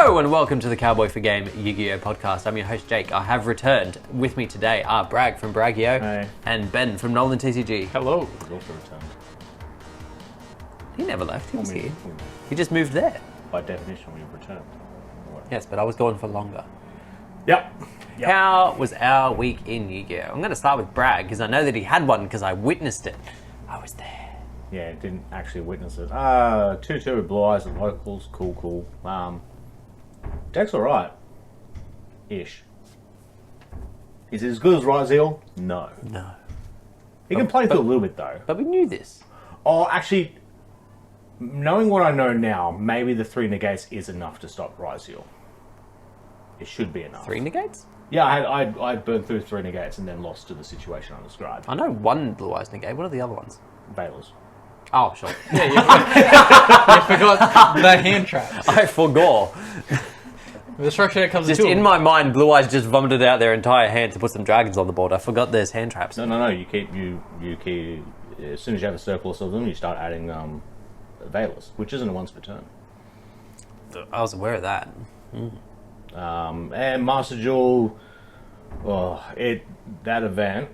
Hello and welcome to the Cowboy for Game Yu-Gi-Oh podcast. I'm your host Jake. I have returned. With me today are Bragg from Braggio. Hey. And Ben from Nolan TCG. Hello. He's also returned. He never left. He was here. He just moved there. By definition, we've returned. Yes, but I was gone for longer. Yep. How was our week in Yu-Gi-Oh? I'm going to start with Bragg because I know that he had one because I witnessed it. I was there. Yeah, didn't actually witness it. 2-2 with Blue Eyes and Locals. Cool. Deck's alright. Ish. Is it as good as Ryzeal? No. He can play through a little bit though. But we knew this. Oh, actually, knowing what I know now, maybe the 3 negates is enough to stop Ryzeal. It should be enough. 3 negates? Yeah, I burned through 3 negates and then lost to the situation I described. I know one Blue Eyes negate. What are the other ones? Veilers. Oh, sure. Yeah, you forgot the hand traps. I forgot. The structure that comes Just into in them. my mind, Blue Eyes just vomited out their entire hand to put some dragons on the board. I forgot there's hand traps. No. You keep as soon as you have a surplus of them, you start adding Veilers, which isn't a once per turn. I was aware of that. And Master Duel, that event.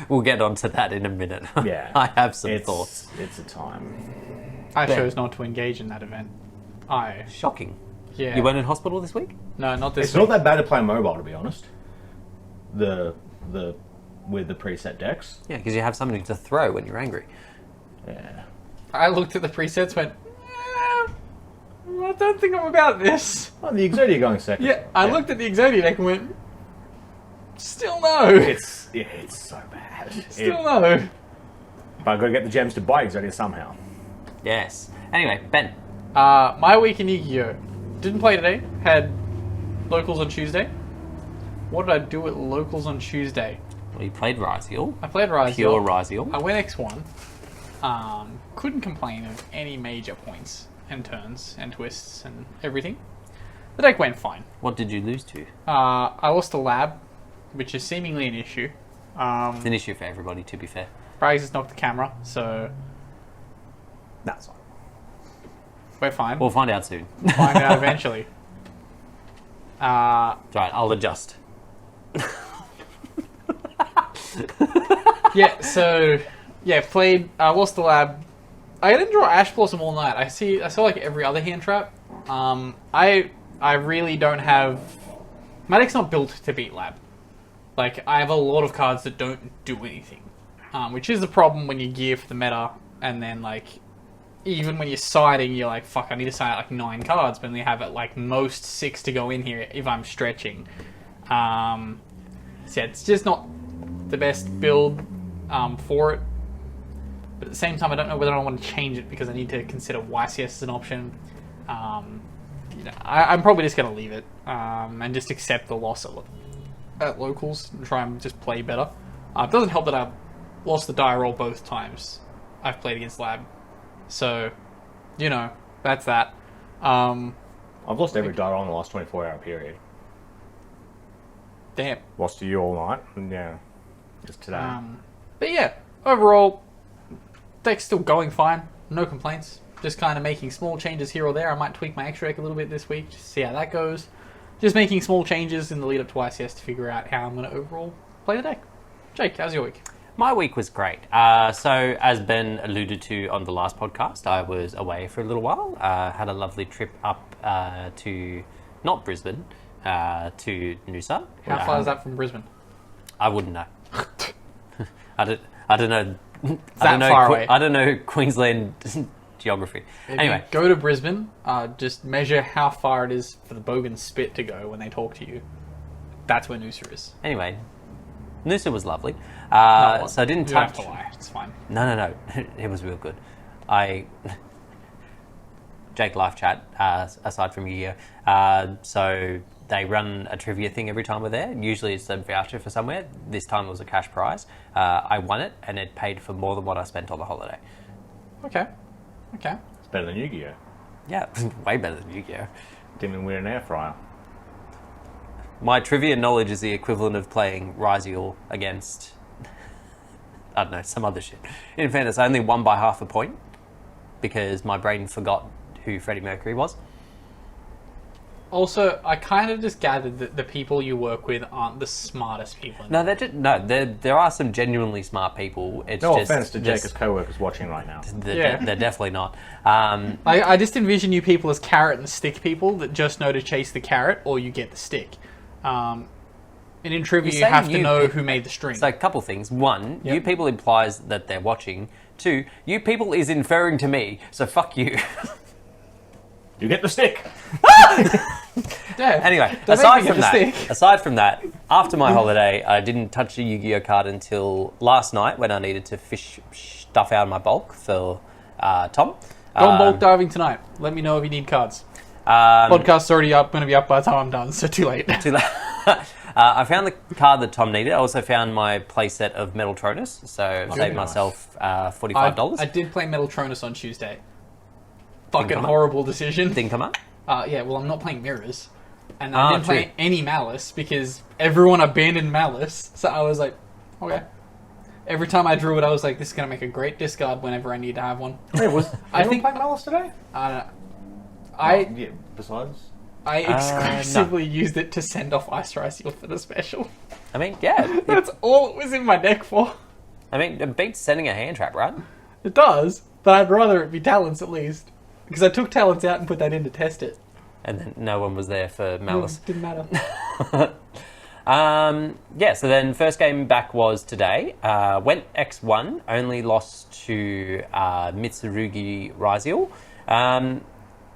We'll get onto that in a minute. Yeah, I have some thoughts. It's a time. I chose not to engage in that event. Shocking. Yeah. You weren't in hospital this week? No, not this It's week. not that bad to play mobile, to be honest. The with the preset decks. Yeah, because you have something to throw when you're angry. Yeah. I looked at the presets, went, I don't think I'm about this. Oh, the Exodia going second. Yeah, I looked at the Exodia deck and went, still no. It's so bad. Still no. But I've got to get the gems to buy Exodia somehow. Yes. Anyway, Ben. My week in Yu-Gi-Oh! Didn't play today. Had locals on Tuesday. What did I do at locals on Tuesday? Well, you played Ryzeal. I played Ryzeal. Pure Ryzeal. I went X1. Couldn't complain of any major points and turns and twists and everything. The deck went fine. What did you lose to? I lost a lab, which is seemingly an issue. It's an issue for everybody, to be fair. Braggs has knocked the camera, so That's fine. we're fine. We'll find out soon. Find out eventually. Right, I'll adjust. Played. Lost the lab. I didn't draw Ash Blossom all night. I saw like every other hand trap. I really don't have. My deck's not built to beat lab. Like I have a lot of cards that don't do anything, which is the problem when you gear for the meta, and then like even when you're siding, you're like, fuck, I need to side like 9 cards, but only have at like most 6 to go in here if I'm stretching. It's just not the best build for it. But at the same time, I don't know whether I want to change it because I need to consider YCS as an option. I'm probably just going to leave it and just accept the loss at locals and try and just play better. It doesn't help that I've lost the die roll both times I've played against Lab. So, that's that. I've lost every die roll in the last 24-hour period. Damn. Lost to you all night. Yeah. Just today. But yeah, overall, deck's still going fine. No complaints. Just kind of making small changes here or there. I might tweak my extra deck a little bit this week, just see how that goes. Just making small changes in the lead up to ICS to figure out how I'm going to overall play the deck. Jake, how's your week? My week was great. So, as Ben alluded to on the last podcast, I was away for a little while. Had a lovely trip up to, not Brisbane, to Noosa. How far is that from Brisbane? I wouldn't know. I don't know. I don't know Queensland geography. If Anyway, you go to Brisbane, just measure how far it is for the Bogan Spit to go when they talk to you. That's where Noosa is. Anyway, Noosa was lovely. No, so I didn't you touch. don't have to lie. It's fine. No. It was real good. Jake live chat, aside from Yu-Gi-Oh! So they run a trivia thing every time we're there. Usually it's a voucher for somewhere. This time it was a cash prize. I won it, and it paid for more than what I spent on the holiday. Okay. It's better than Yu-Gi-Oh! Yeah, way better than Yu-Gi-Oh! Didn't even win an air fryer. My trivia knowledge is the equivalent of playing Ryzeal against, I don't know, some other shit. In fairness, I only won by half a point because my brain forgot who Freddie Mercury was. Also, I kind of just gathered that the people you work with aren't the smartest people. No, there are some genuinely smart people. It's No just, offense to Jacob's co-workers watching right now. They're definitely not. I just envision you people as carrot and stick people that just know to chase the carrot or you get the stick. And in trivia, you say have to you know pe- who made the string. So a couple things. One, Yep. you people implies that they're watching. Two, you people is inferring to me. So fuck you. You get the stick. Yeah. Anyway, Don't aside make me from get the that, stick. after my holiday, I didn't touch a Yu-Gi-Oh card until last night when I needed to fish stuff out of my bulk for Tom. Go on bulk diving tonight. Let me know if you need cards. Podcast's already up. Going to be up by the time I'm done, so too late. I found the card that Tom needed. I also found my playset of Metal Tronus, so I've saved nice. myself $45. I did play Metal Tronus on Tuesday. Fucking come up. horrible decision. Didn't come up. Yeah, well, I'm not playing Mirrors. And I didn't true. play any Malice because everyone abandoned Malice. So I was like, okay. Every time I drew it, I was like, this is going to make a great discard whenever I need to have one. Wait, was I anyone think- playing Malice today? Yeah. Besides, I exclusively used it to send off Ice Seal for the special. I mean, yeah. That's all it was in my deck for. I mean, it beats sending a hand trap, right? It does, but I'd rather it be Talents at least. Because I took Talents out and put that in to test it. And then no one was there for Malice. Didn't matter. Yeah, so then first game back was today. Went X1, only lost to Mitsurugi Raziel.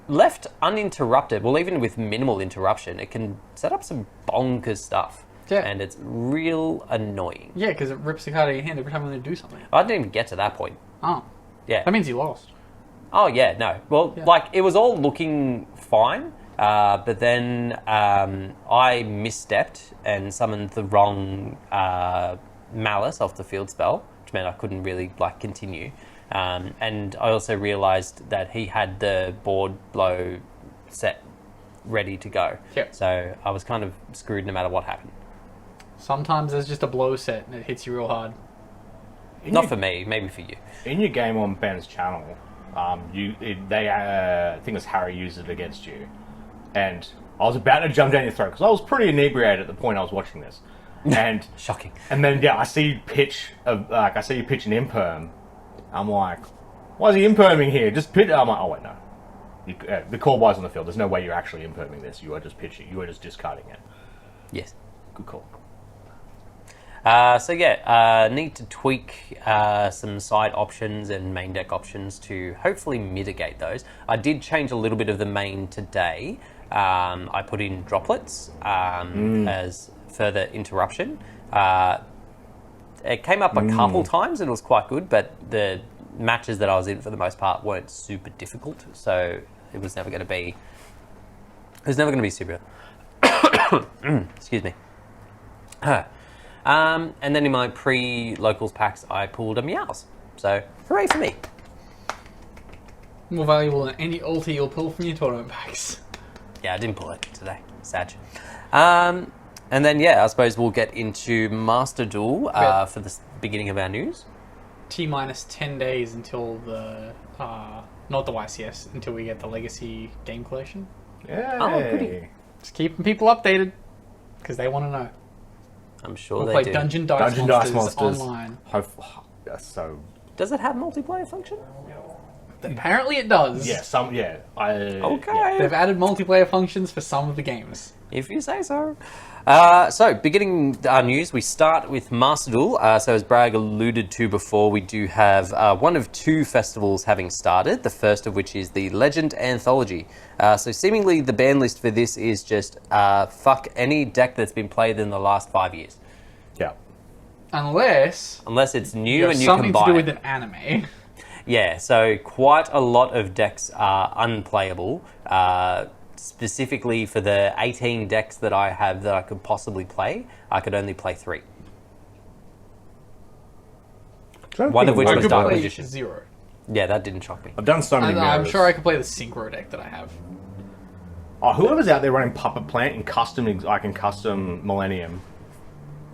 Left uninterrupted, well, even with minimal interruption, it can set up some bonkers stuff. Yeah. And it's real annoying. Yeah, because it rips the card out of your hand every time they do something. I didn't even get to that point. Oh. Yeah. That means you lost. Oh, yeah, no. Well, Yeah. like, it was all looking fine, but then I misstepped and summoned the wrong Malice off the field spell, which meant I couldn't really, like, continue. And I also realised that he had the board blow set ready to go. Yep. So I was kind of screwed no matter what happened. Sometimes there's just a blow set and it hits you real hard. Not for me, maybe for you. in your game on Ben's channel, I think it was Harry used it against you, and I was about to jump down your throat because I was pretty inebriated at the point I was watching this, and Shocking. and then I see you pitch an imperm. I'm like, why is he imperming here? Just pitch. I'm like, oh wait, no. The call buys on the field. There's no way you're actually imperming this. You are just pitching. You are just discarding it. Yes. Good call. Need to tweak some side options and main deck options to hopefully mitigate those. I did change a little bit of the main today. I put in droplets as further interruption. It came up a couple times and it was quite good, but the matches that I was in for the most part weren't super difficult, so it was never going to be. It was never going to be super. Excuse me. And then in my pre-locals packs, I pulled a Meows. So, hooray for me. More valuable than any ulti you'll pull from your tournament packs. Yeah, I didn't pull it today. Sad. And then, I suppose we'll get into Master Duel for the beginning of our news. T-minus 10 days until the... not the YCS, until we get the Legacy game collection. Yeah. Oh, goody. Just keeping people updated, because they want to know. I'm sure We'll they play do. Dungeon Dice Monsters online. That's so. Does it have multiplayer function? Apparently it does. Yeah. Okay. They've added multiplayer functions for some of the games. If you say so. So, beginning our news, we start with Master Duel. So, as Bragg alluded to before, we do have one of two festivals having started, the first of which is the Legend Anthology. So, seemingly the ban list for this is just fuck any deck that's been played in the last 5 years. Yeah. Unless it's new you have and you something can buy to do it. with an anime. Yeah, so quite a lot of decks are unplayable. Specifically for the 18 decks that I have that I could possibly play, I could only play 3. One of which I was could Dark play Magician. 0. Yeah, that didn't shock me. I've done so many. I'm mirrors. sure I could play the Synchro deck that I have. Oh, whoever's out there running Puppet Plant in custom Millennium,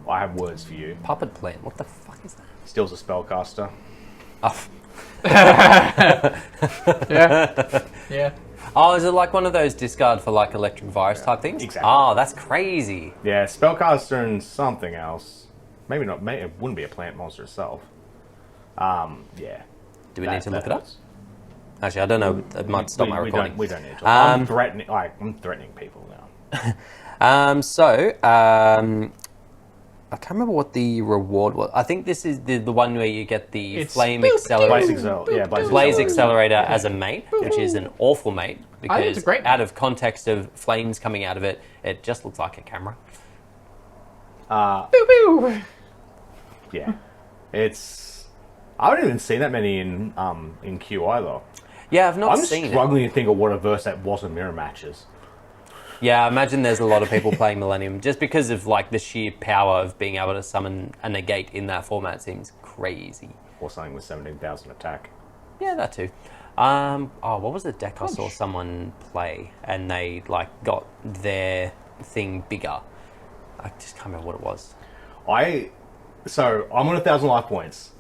I have words for you. Puppet Plant, what the fuck is that? Steals a spellcaster. Oh, Yeah. Yeah. Oh, is it like one of those discard for like electric virus type things? Exactly. Oh, that's crazy. Yeah, spellcaster and something else. Maybe not. Maybe it wouldn't be a plant monster itself. Yeah. Do we need to look it up? helps. Actually, I don't know. It might stop my recording. We don't need to. I'm threatening people now. I can't remember what the reward was. I think this is the one where you get the flame Blaze accelerator. Blaze accelerator as a mate, which is an awful mate think it's because a great mate. out of context of flames coming out of it, it just looks like a camera. Boo. Yeah, it's. I haven't even seen that many in Q either. Yeah, I've not I'm seen it. struggling to think of what a verse that wasn't mirror matches. Yeah, I imagine there's a lot of people playing Millennium just because of like the sheer power of being able to summon a negate in that format seems crazy. Or something with 17,000 attack. Yeah, that too. What was the deck I saw someone play and they like got their thing bigger? I just can't remember what it was. So I'm on 1,000 life points.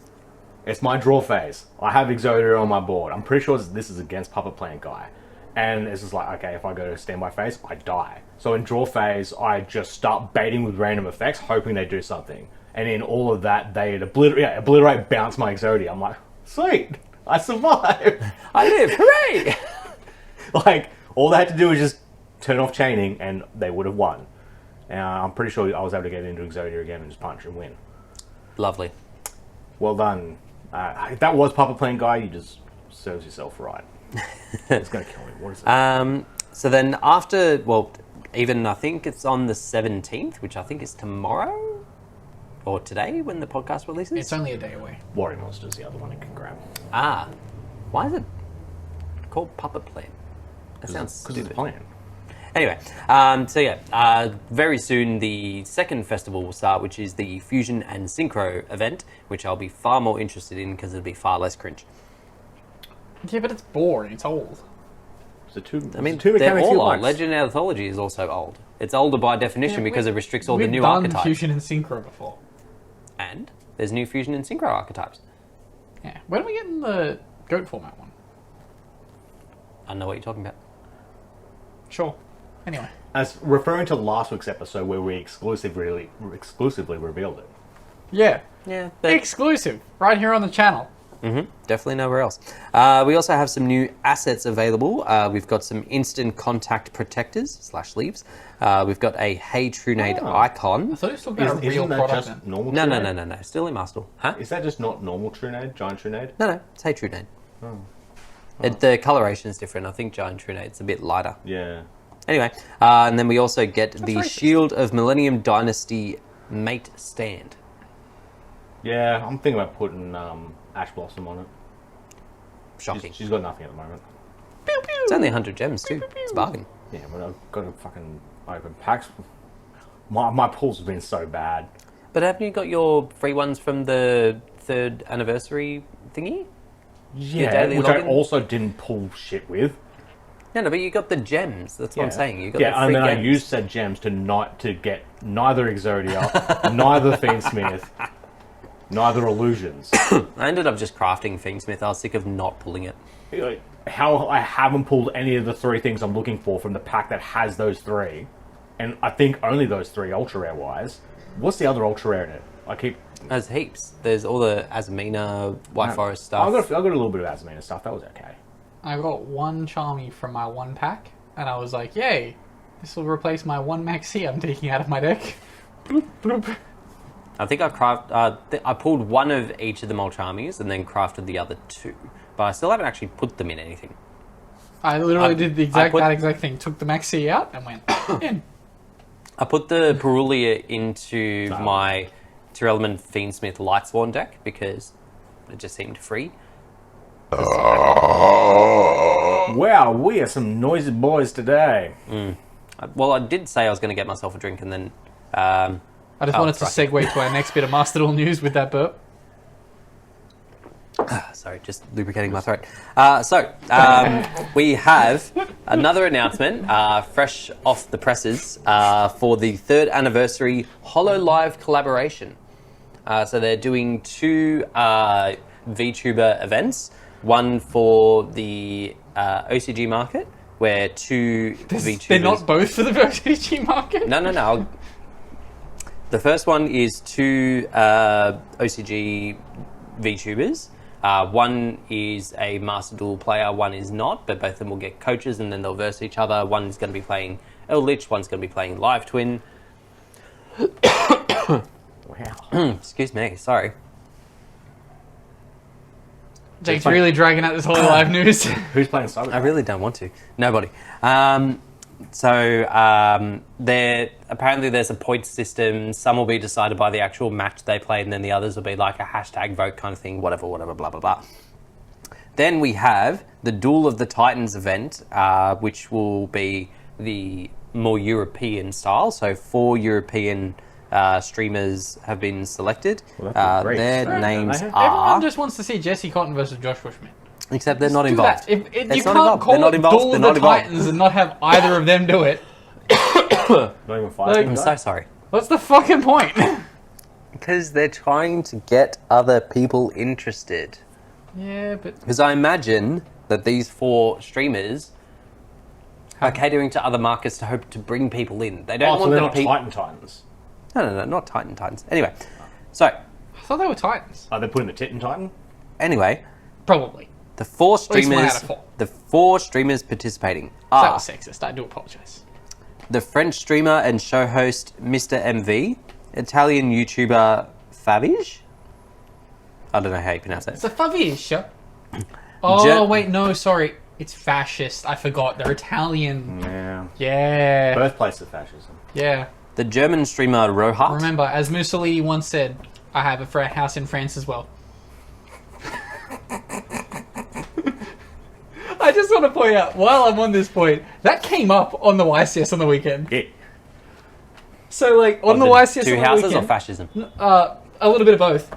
It's my draw phase. I have Exodia on my board. I'm pretty sure this is against Puppet Plant Guy. And it's just like, okay, if I go to standby phase, I die. So in draw phase, I just start baiting with random effects, hoping they do something. And in all of that, they obliterate, bounce my Exodia. I'm like, sweet, I survived. I live, hooray! Like, all they had to do was just turn off chaining, and they would have won. And I'm pretty sure I was able to get into Exodia again and just punch and win. Lovely. Well done. If that was Puppet Plant Guy, you just serves yourself right. It's going to kill me. What is it? So then after, even I think it's on the 17th, which I think is tomorrow or today when the podcast releases. It's only a day away. Warrior Monster's the other one you can grab. Why is it called Puppet Plant? That sounds Because it's a stupid. plan. Anyway, very soon the second festival will start, which is the Fusion and Synchro event, which I'll be far more interested in because it'll be far less cringe. Yeah, but it's boring. It's old. So two They're mechanics all you old. like. Legend Anthology is also old. It's older by definition because it restricts all the new We've done archetypes. Fusion and Synchro before. And there's new Fusion and Synchro archetypes. Yeah. When are we getting the goat format one? I know what you're talking about. Sure. Anyway. As referring to last week's episode where we exclusively revealed it. Yeah. Yeah, Exclusive. Right here on the channel. definitely nowhere else. We also have some new assets available. We've got some instant contact protectors / sleeves. We've got a Hey Trunade icon. I thought he was talking about a real Isn't that product. just normal No, Trunade? no. Still in Marstal. Huh? Is that just not normal Trunade? Giant Trunade? No. It's Hey Trunade. The coloration is different. I think Giant Trunade's a bit lighter. Yeah. Anyway, and then we also get the racist. Shield of Millennium Dynasty Mate Stand. Yeah, I'm thinking about putting Ash Blossom on it. Shocking. She's got nothing at the moment. It's only 100 gems too. It's a bargain. Yeah, but I've got to fucking open packs. My pulls have been so bad. But haven't you got your free ones from the 3rd anniversary thingy? Yeah, daily which I login? also didn't pull shit with. No, but you got the gems. That's what I'm saying. You got yeah, the and free then I gems. used said gems to get neither Exodia, neither Fiendsmith, neither Illusions. I ended up just crafting Fiendsmith. I was sick of not pulling it. Like, how I haven't pulled any of the 3 things I'm looking for from the pack that has those 3, and I think only those 3 ultra rare wise. What's the other ultra rare in it? I keep. There's heaps. There's all the Azamina, White Forest stuff. I got a little bit of Azamina stuff. That was okay. I got one Charmy from my one pack, and I was like, yay, this will replace my one Maxi I'm taking out of my deck. Bloop, bloop. I think I pulled one of each of the Molcharmies and then crafted the other 2. But I still haven't actually put them in anything. I literally did that exact thing. Took the Maxi out and went in. I put the Perulia into my Tearlament Fiendsmith Lightsworn deck because it just seemed free. Wow, we are some noisy boys today. Well, I did say I was going to get myself a drink and then... I just wanted to right. segue to our next bit of Master Duel news with that burp. Sorry, just lubricating my throat. We have another announcement, fresh off the presses, for the 3rd anniversary HoloLive collaboration. So they're doing 2 VTuber events, one for the OCG market where two VTubers... They're not both for the OCG market? No. The first one is two OCG VTubers. One is a Master Duel player, one is not, but both of them will get coaches and then they'll verse each other. One's going to be playing Eldritch, one's going to be playing Live Twin. Wow. Excuse me, sorry. Jake's really dragging out this whole live news. Who's playing Cybertruck? I really don't want to. Nobody. Apparently there's a point system. Some will be decided by the actual match they played, and then the others will be like a hashtag vote kind of thing, whatever, blah, blah, blah. Then we have the Duel of the Titans event, which will be the more European style. So 4 European streamers have been selected. Well, that'd be great. Their names Everyone are... just wants to see Jesse Cotton versus Joshua Schmidt. Except they're not Do involved. that. If It's you not can't involved. call They're not it involved. Duel They're of not the involved. Titans and not have either of them do it. Not even fighting. I'm so sorry. What's the fucking point? Because they're trying to get other people interested. Yeah, but... Because I imagine that these 4 streamers are catering to other markets to hope to bring people in. They don't So want they're the not people... Titans. No, not Titans. Anyway, so... I thought they were Titans. Are they putting the Titan? Anyway, Probably. the 4 least one streamers... out of 4. The 4 streamers participating That are... was sexist. I do apologize. the French streamer and show host Mr. MV, Italian YouTuber Favish. I don't know how you pronounce It's that. a Favish. Oh, wait, no, sorry. It's fascist. I forgot. They're Italian. Yeah. Yeah. Birthplace of fascism. Yeah. The German streamer Rohat. Remember, as Mussolini once said, I have a house in France as well. I just want to point out, while I'm on this point, that came up on the YCS on the weekend. Yeah. So, like, on the YCS Two on the houses weekend... or fascism? A little bit of both.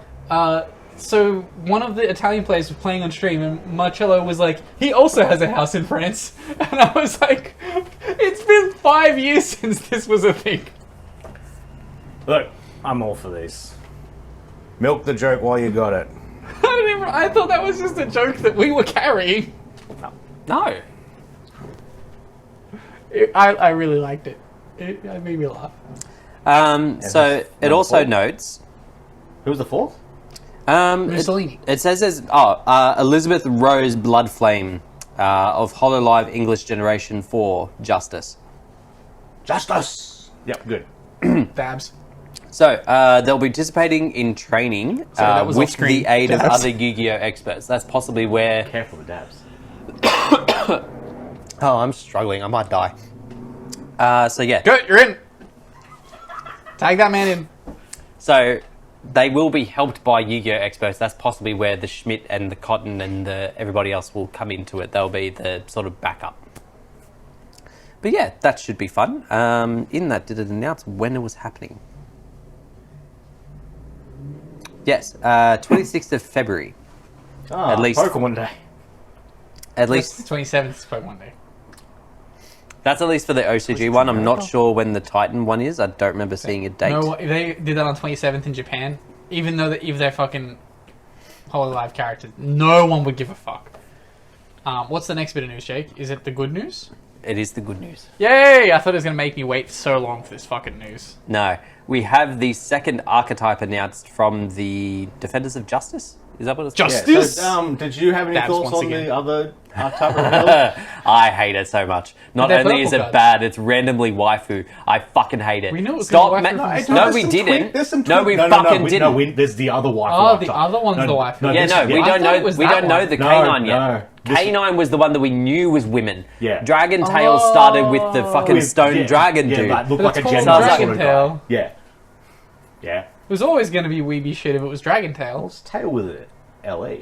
So one of the Italian players was playing on stream, and Marcello was like, he also has a house in France. And I was like, it's been 5 years since this was a thing. Look, I'm all for this. Milk the joke while you got it. I thought that was just a joke that we were carrying. No. I really liked it. It made me laugh. So it also notes... Who was the 4th? Mussolini. It says there's Elizabeth Rose Bloodflame of HoloLive English Generation 4 Justice. Justice! Yep, good. Dabs. So they'll be participating in training that was with off-screen. the aid of Dabs. other Yu-Gi-Oh experts. That's possibly where... Careful with dabs. Oh, I'm struggling. I might die. So yeah. Good, you're in. Tag that man in. So they will be helped by Yu-Gi-Oh experts. That's possibly where the Schmidt and the Cotton and everybody else will come into it. They'll be the sort of backup. But yeah, that should be fun. In that, did it announce when it was happening? Yes, 26th of February. At least. Pokemon Day. At least 27th is Pokemon Day. that's at least for the OCG one. I'm not sure when the Titan one is. I don't remember seeing a date. No, if they did that on 27th in Japan, even though if they're fucking HoloLive characters, no one would give a fuck. What's the next bit of news, Jake? Is it the good news? It is the good news. Yay! I thought it was going to make me wait so long for this fucking news. No, we have the second archetype announced from the Defenders of Justice. Is that what it's called? Justice! Yeah, so, did you have any Dabs thoughts once on again. the other type of reveal? I hate it so much. Not they're only is purple it cards. bad, it's randomly waifu. I fucking hate it. We knew it was Stop. gonna be waifu from No, the we There's some didn't. tweak- there's some No, tweak- we no, fucking no, didn't. No, there's the other waifu. Oh, the archetype. other one's the waifu. Yeah, this- no, we I don't thought know. it was We that don't know one. the No, K9 yet. no. This- K9 was the one that we knew was women. Yeah. Dragon Tail started with the fucking With- stone yeah, dragon yeah, dude. But looked But like a it's gender called Dragon sort of guy. Tail. Yeah. Yeah. It was always going to be weeby shit if it was Dragon Tail. What's tail with it? LE.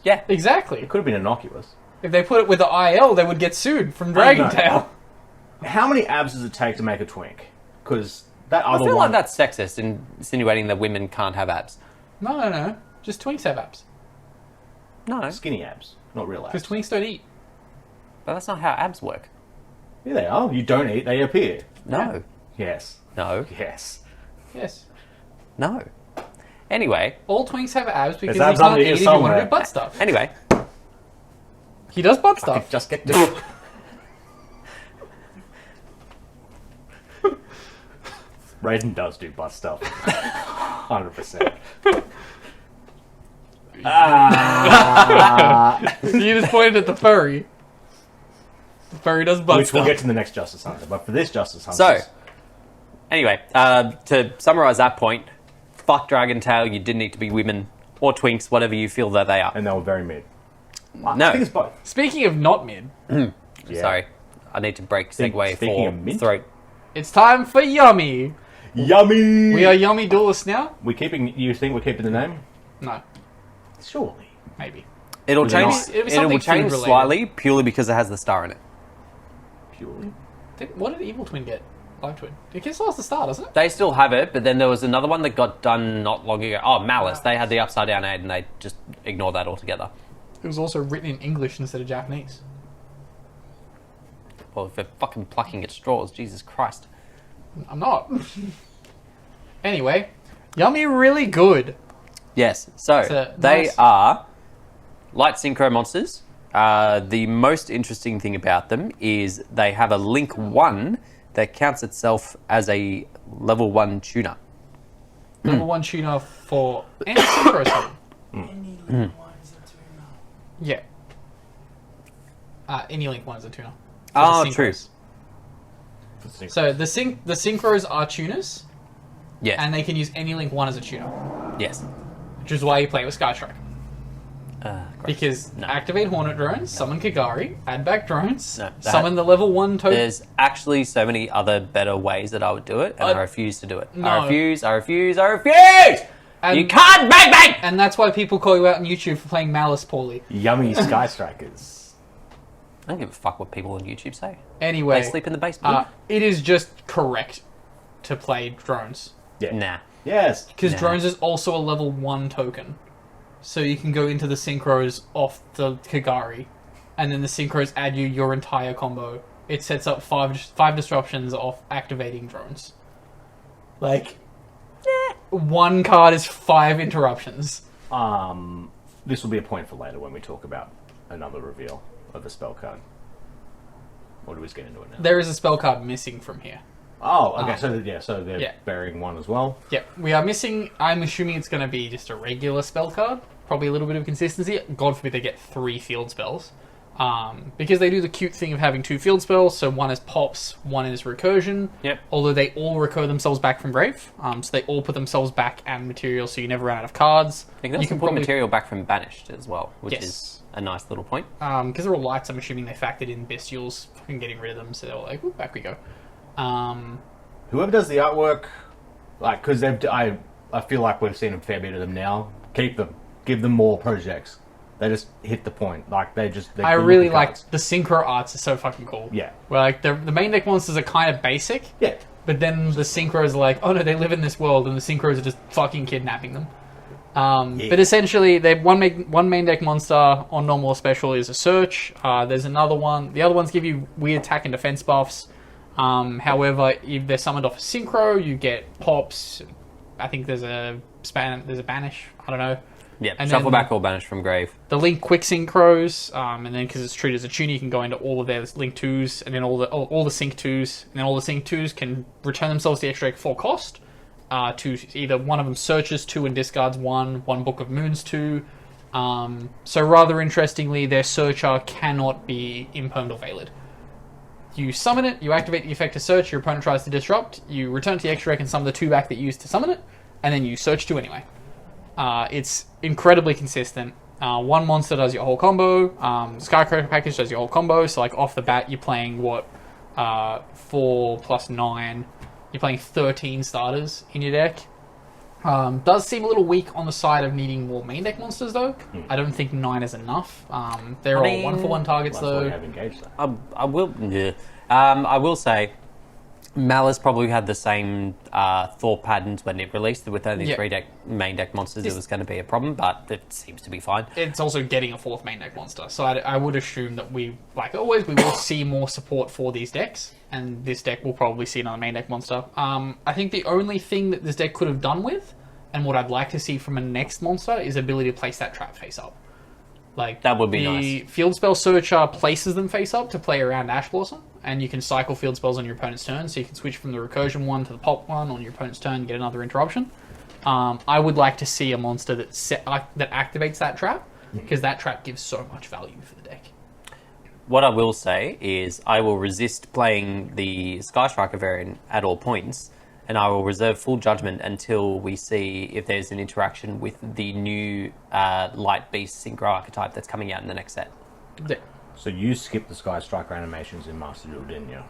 Yeah. Exactly. It could have been innocuous. If they put it with the IL, they would get sued from Dragon know. Tail. How many abs does it take to make a twink? Because that I other feel one. like that's sexist, insinuating that women can't have abs. No. Just twinks have abs. No, skinny abs, not real Because abs. twinks don't eat. but that's not how abs work. Yeah, they are. You don't eat, they appear. No. Yes. No. Yes. Yes. No. Anyway. All twinks have abs because There's abs you can't under eat here if you want to somewhere. do butt stuff. Anyway. He does butt stuff. Just get to Raiden does do butt stuff. 100%. You just pointed at the furry. The furry does butt Which stuff. we'll get to the next Justice Hunter. But for this Justice Hunter... So, anyway, to summarise that point, fuck Dragon Tail, you didn't need to be women or twinks, whatever you feel that they are. And they were very mid. No. I think it's both. Speaking of not mid, Yeah. Sorry, I need to break segue Speaking for of mint? throat. it's time for Yummy. Yummy! We are Yummy Duelists now? You think we're keeping the name? No, Surely. maybe. It'll Was it change. not? It'll be It something will change food-related. slightly purely because it has the star in it. Purely. What did Evil Twin get? Live Twin. It still has the star, doesn't it? They still have it, but then there was another one that got done not long ago. Oh, Malice. They had the upside down 8 and they just ignored that altogether. It was also written in English instead of Japanese. Well, if they're fucking plucking at straws, Jesus Christ. I'm not. Anyway, Yummy really good. Yes, so they nice- are light synchro monsters. The most interesting thing about them is they have a Link 1 that counts itself as a level 1 tuner. Number one tuner for any synchro summon. Any little ones are tuner. Yeah. Any Link 1 is a tuner. For Oh, the true. synchros. So the synchros are tuners, Yes, and they can use any Link 1 as a tuner, yes. which is why you play with Skystrike. Gross. Because No. activate Hornet drones, summon Kagari, add back drones, No, that- summon the level 1 token. There's actually so many other better ways that I would do it, and I refuse to do it. No. I refuse! And, You can't make me! and that's why people call you out on YouTube for playing Malice poorly. Yummy Sky Strikers. I don't give a fuck what people on YouTube say. Anyway, They sleep in the basement. it is just correct to play drones. Yeah. Nah. Yes. Because Nah. drones is also a level 1 token. So you can go into the synchros off the Kagari, and then the synchros add you your entire combo. It sets up five disruptions off activating drones. Like, one card is 5 interruptions. This will be a point for later when we talk about another reveal of a spell card. Or do we just get into it now? There is a spell card missing from here. Oh, okay. So they're Yeah. burying one as well. Yep, we are missing. I'm assuming it's going to be just a regular spell card. Probably a little bit of consistency. God forbid they get 3 field spells. Because they do the cute thing of having 2 field spells, so one is pops, one is recursion. Yep. Although they all recur themselves back from grave, so they all put themselves back and material, so you never run out of cards. You can also put material back from banished as well, which Yes. is a nice little point. Because they're all lights, I'm assuming they factored in bestials, fucking getting rid of them, so they're all like, "Ooh, back we go." Whoever does the artwork, like, because I feel like we've seen a fair bit of them now. Keep them. Give them more projects. They just hit the point. Like, they I good really looking like cards. the synchro arts, are so fucking cool. Yeah. Where like the main deck monsters are kind of basic, Yeah. but then the synchros are like, oh no, they live in this world, and the synchros are just fucking kidnapping them. But essentially, they one main deck monster on normal or special is a search. There's another one. The other ones give you weird attack and defense buffs. However, if they're summoned off a synchro, you get pops. I think there's a banish. I don't know. Yeah, And shuffle then- back or banish from grave. The Link quick synchros, and then because it's treated as a tuner, you can go into all of their Link 2s, and then all the Sync 2s, and then all the Sync 2s can return themselves to the extra deck for cost. To either one of them searches 2 and discards 1 Book of Moons 2. So rather interestingly, their searcher cannot be impermed or valid. You summon it, you activate the effect to search, your opponent tries to disrupt, you return to the extra deck and summon the 2 back that you used to summon it, and then you search 2 anyway. It's incredibly consistent. One monster does your whole combo. Skycracker package does your whole combo. So like off the bat, you're playing 4 plus 9. You're playing 13 starters in your deck. Does seem a little weak on the side of needing more main deck monsters though. I don't think 9 is enough. They're all mean, 1-for-1 targets That's why we though. have engaged though. I will say, Malice probably had the same thought patterns when it released. With only Yeah. 3 main deck monsters, it was going to be a problem, but it seems to be fine. It's also getting a 4th main deck monster. So I would assume that we, like always, we will see more support for these decks. And this deck will probably see another main deck monster. I think the only thing that this deck could have done with, and what I'd like to see from a next monster, is ability to place that trap face up. Like That would be the nice. Field Spell Searcher places them face up to play around Ash Blossom, and you can cycle field spells on your opponent's turn, so you can switch from the recursion one to the pop one on your opponent's turn and get another interruption. I would like to see a monster that that activates that trap, because that trap gives so much value for the deck. What I will say is I will resist playing the Sky Striker variant at all points, and I will reserve full judgment until we see if there's an interaction with the new Light Beast Synchro archetype that's coming out in the next set. Yeah. So you skipped the Sky Striker animations in Master Duel, didn't you?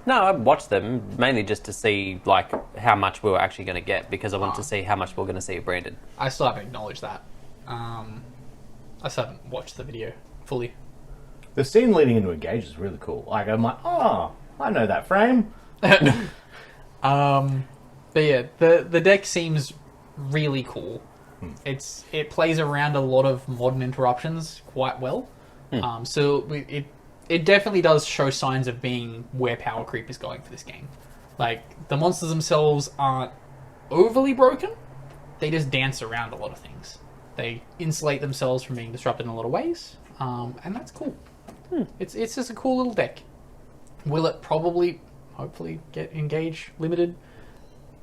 No, I watched them mainly just to see like how much we were actually going to get, because I wanted to see how much we we're going to see of Brandon. I still haven't acknowledged that. I still haven't watched the video fully. The scene leading into Engage is really cool. Like, I'm like, oh, I know that frame. But yeah, the deck seems really cool. It plays around a lot of modern interruptions quite well. So it definitely does show signs of being where power creep is going for this game. Like, the monsters themselves aren't overly broken. They just dance around a lot of things. They insulate themselves from being disrupted in a lot of ways, and that's cool. It's just a cool little deck. Will it hopefully get Engage limited?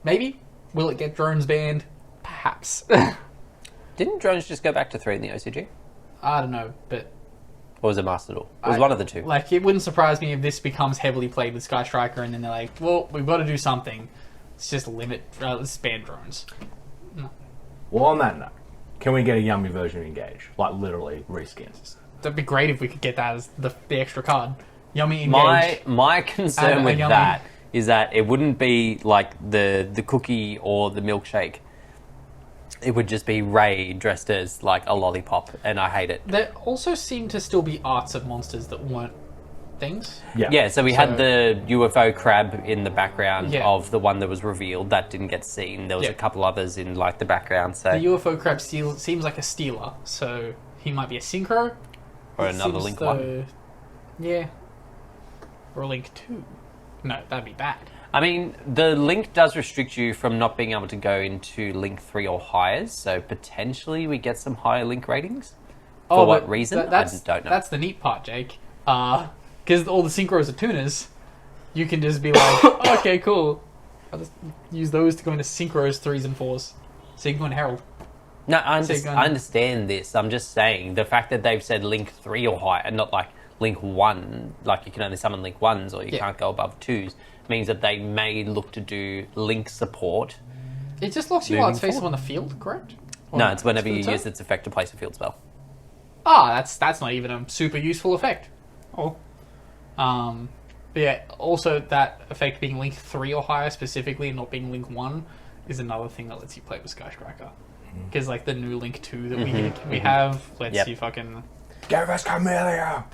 Maybe. Will it get drones banned? Perhaps. Didn't drones just go back to 3 in the OCG? I don't know, but Or was it Master Duel? It was one of the two. like, it wouldn't surprise me if this becomes heavily played with Sky Striker, and then they're like, well, we've got to do something. Let's just let's ban drones. Well, on that note, can we get a yummy version of Engage? Like, literally, reskins. That'd be great if we could get that as the extra card. Yummy Engage. My concern And a with yummy- that is that it wouldn't be like the cookie or the milkshake. It would just be Ray dressed as like a lollipop, and I hate it. There also seem to still be arts of monsters that weren't things. Yeah, so we So- had the UFO crab in the background Yeah. of the one that was revealed. That didn't get seen. There was Yeah. a couple others in like the background, so The UFO crab seems like a stealer, so he might be a synchro. or It another seems Link though- one. Yeah. Or Link 2. No, that'd be bad. I mean, the Link does restrict you from not being able to go into Link 3 or higher, so potentially we get some higher Link ratings. For what but reason? That's, I don't know. That's the neat part, Jake. Because all the synchros are tuners, you can just be like, oh, okay, cool. I'll just use those to go into synchros 3s and 4s. So you can go into Herald. No, I Second. understand this. I'm just saying the fact that they've said Link 3 or higher, and not like Link 1, like you can only summon Link 1s or you Yeah. can't go above 2s, means that they may look to do Link support. It just locks you Moving while it's face up forward. on the field, correct? Or No, it's whenever for the you turn? use its effect to place a field spell. That's not even a super useful effect. Oh. But yeah, also that effect being Link 3 or higher specifically, and not being Link 1, is another thing that lets you play with Sky Striker. Because like the new Link 2 that we have lets Yep. you fucking... Give us Camellia!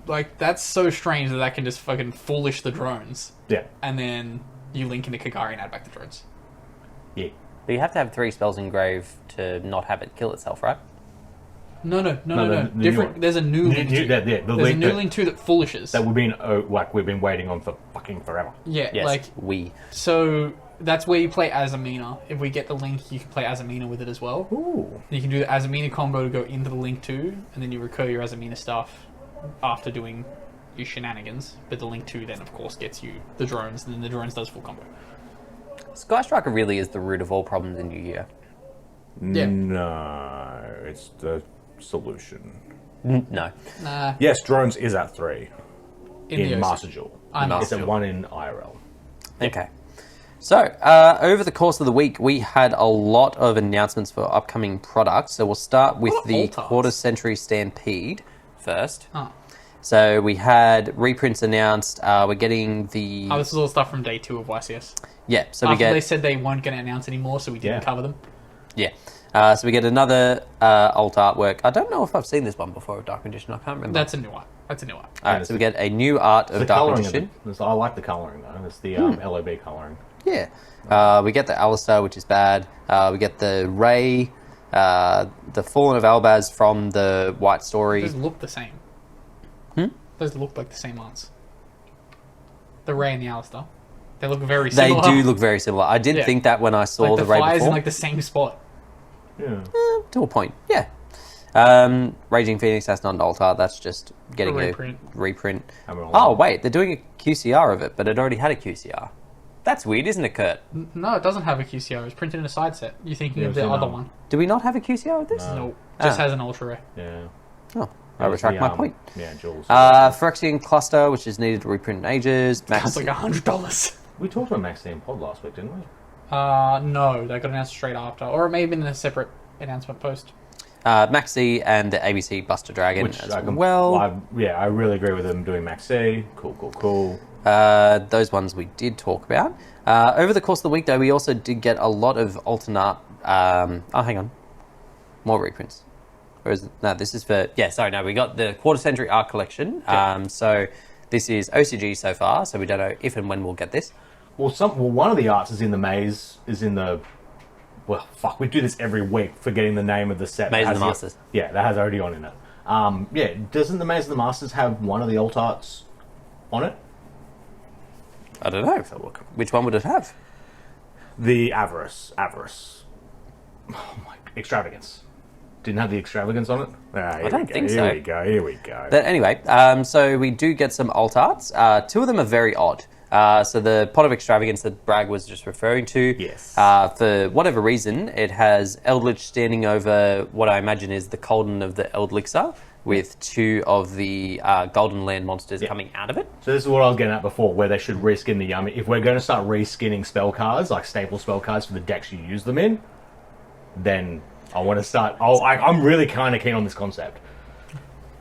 Like, that's so strange that can just fucking foolish the drones. Yeah. And then you link into Kagari and add back the drones. Yeah. But you have to have 3 spells in grave to not have it kill itself, right? No. the new Different. one. There's a new Link 2. The There's a Link new that- Link 2 that foolishes. That we've been waiting on for fucking forever. Yeah, Yes, like, we. so that's where you play Azamina. If we get the Link, you can play Azamina with it as well. Ooh. You can do the Azamina combo to go into the Link 2, and then you recur your Azamina stuff after doing your shenanigans. But the Link 2 then, of course, gets you the drones, and then the drones does full combo. Sky Striker really is the root of all problems in Yu-Gi-Oh! Yeah. No, it's the solution. No. Nah, Yes, drones is at 3 in the in OC. Master Duel. I'm It's Master at Duel. 1 in IRL. Okay. So, over the course of the week, we had a lot of announcements for upcoming products. So we'll start with What the alt arts? Quarter Century Stampede first. Oh. So we had reprints announced. We're getting the... Oh, this is all stuff from day 2 of YCS. yeah, so we After get... they said they weren't going to announce anymore, so we didn't Yeah. cover them. Yeah. So we get another alt artwork. I don't know if I've seen this one before of Dark Magician. I can't remember. That's a new one. All right, so we get a new art of The Dark colouring Magician. I like the colouring though. It's the LOB colouring. Yeah. We get the Alistair, which is bad. We get the Ray, the Fallen of Albaz from the White Story. Those look the same. Hmm? Those look like the same arts. The Ray and the Alistair. They look very They similar. do look very similar. I did Yeah. think that when I saw like the the Ray fly's before. in like the same spot. Yeah. To a point, yeah. Raging Phoenix, that's not an alt art. That's just getting a reprint. reprint. Hammer Oh, on. wait, they're doing a QCR of it, but it already had a QCR. That's weird, isn't it, Kurt? No, it doesn't have a QCR. It's printed in a side set. You're thinking Yeah, of the I've seen other that. one. Do we not have a QCR with this? No, just Ah. has an ultra rare. Yeah. Oh, I retract my point. Yeah, Jules. Phyrexian Cluster, which is needed to reprint in ages. That's like $100. We talked about Maxine Pod last week, didn't we? No, that got announced straight after, or it may have been in a separate announcement post. Maxi and the ABC Buster Dragon as well. I really agree with them doing Maxi. Cool. Those ones we did talk about. Over the course of the week, though, we also did get a lot of alternate. Hang on. More reprints. Or is it, no, this is for. Yeah, sorry, no, we got the Quarter Century Art Collection. So this is OCG so far, so we don't know if and when we'll get this. Well, one of the arts is in the maze. Well, fuck, we do this every week, forgetting the name of the set. Maze that of the has Masters. Yeah, that has already on in it. Doesn't the Maze of the Masters have one of the alt arts on it? I don't know. Let's have a look. Which one would it have? The Avarice. Oh my, Extravagance. Didn't have the Extravagance on it? I don't think so. Here we go. But anyway, so we do get some alt arts. Two of them are very odd. So the Pot of Extravagance that Bragg was just referring to, Yes. for whatever reason, it has Eldritch standing over what I imagine is the Colden of the Eldlixir, with two of the Golden Land monsters coming out of it. So this is what I was getting at before, where they should reskin the Yummy. If we're going to start reskinning spell cards, like staple spell cards for the decks you use them in, then I want to start... I'm really kind of keen on this concept.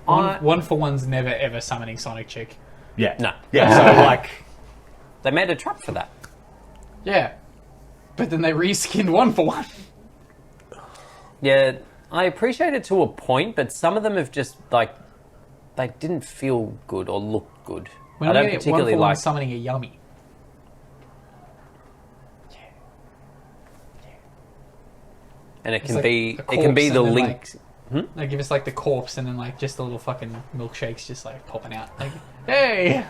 One for one's never ever summoning Sonic Chick. Yeah. No. Yeah, so like... They made a trap for that. Yeah, but then they reskinned one for one. Yeah, I appreciate it to a point, but some of them have just, like, they didn't feel good or look good. When I we don't get one particularly for one like... summoning a Yummy. And it It's can like be, a it can be corpse the and then, link... They give us like the corpse and then like just the little fucking milkshakes just like popping out. Like, hey!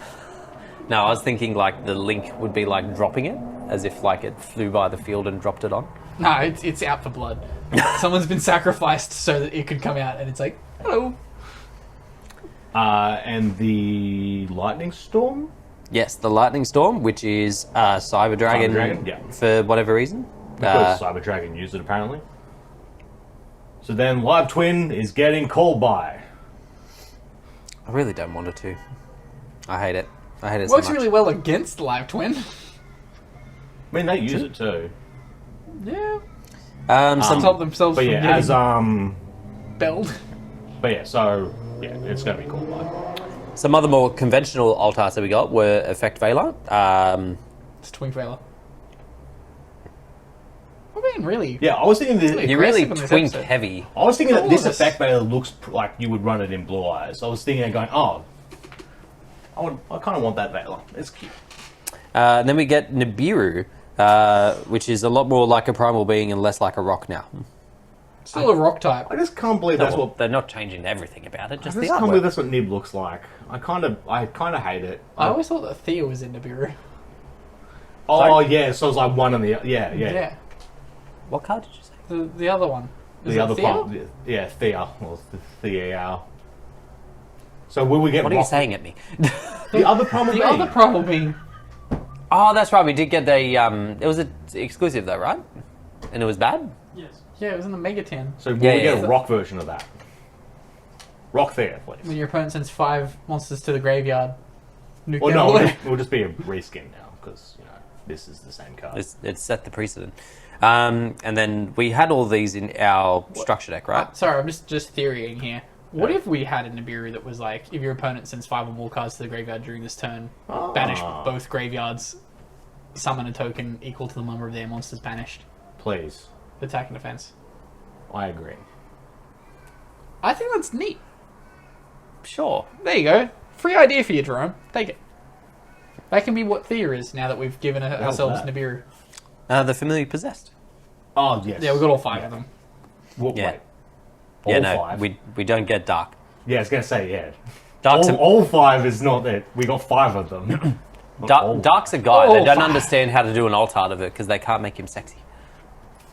No, I was thinking like the link would be like dropping it, as if like it flew by the field and dropped it on. No, it's out for blood. Someone's been sacrificed so that it could come out and it's like, hello. And the Lightning Storm? Yes, the Lightning Storm, which is Cyber Dragon, Cyber Dragon, yeah. for whatever reason. Because Cyber Dragon used it, apparently. So then Live Twin is getting called by. I really don't want it to. I hate it. I hate it Works so much. really well against Live Twin. I mean, they use it too. Yeah. Some Stop themselves But from yeah, getting as belled. But yeah, so yeah, it's going to be called by. some other more conventional alt arts that we got were Effect Veiler. It's Twink Veiler. We're being really... Yeah, I was thinking this. Really? You're really Aggressive in this twink episode. heavy. I was thinking that All this of us. effect Baylor looks like you would run it in Blue Eyes. I was thinking and going, oh, I kind of want that Baylor. It's cute. And then we get Nibiru, which is a lot more like a primal being and less like a rock now. Still a rock type. I just can't believe that's Well, what. they're not changing everything about it, I just just the can't believe artwork. that's what Nib looks like. I kind of hate it. I always thought that Thea was in Nibiru. Oh yeah, so it's like one on the Yeah. What card did you say? The other one. Is The it other Thea? part, yeah, Thea. Well, Thea. So will we get? What are you rock- saying at me? The other problem. The other problem being... Oh, that's right. We did get the. It was an exclusive though, right? And it was bad. Yes. Yeah, it was in the Mega 10. So will Yeah, we get yeah. a rock version of that? Rock Thea, please. When your opponent sends 5 monsters to the graveyard. Nuke Well, them no, all. it'll just be a reskin now because this is the same card. It's set the precedent. And then we had all these in our structure deck, right? Sorry, I'm just theorying here. What Yeah. if we had a Nibiru that was like, if your opponent sends 5 or more cards to the graveyard during this turn, Ah. banish both graveyards, summon a token equal to the number of their monsters banished, Please, attack and defense. I agree. I think that's neat. Sure. There you go. Free idea for you, Jerome. Take it. That can be what Thea is now that we've given ourselves that? Nibiru. The Familiar Possessed. Oh yes. Yeah, we've got all 5 of them. Yeah. Wait. Yeah, All no, 5? we don't get Dark. Yeah, I was gonna say yeah. Dark's All 5 is not it. We got 5 of them. Not all. Dark's a guy. Oh, They don't fine. understand how to do an alt art of it because they can't make him sexy.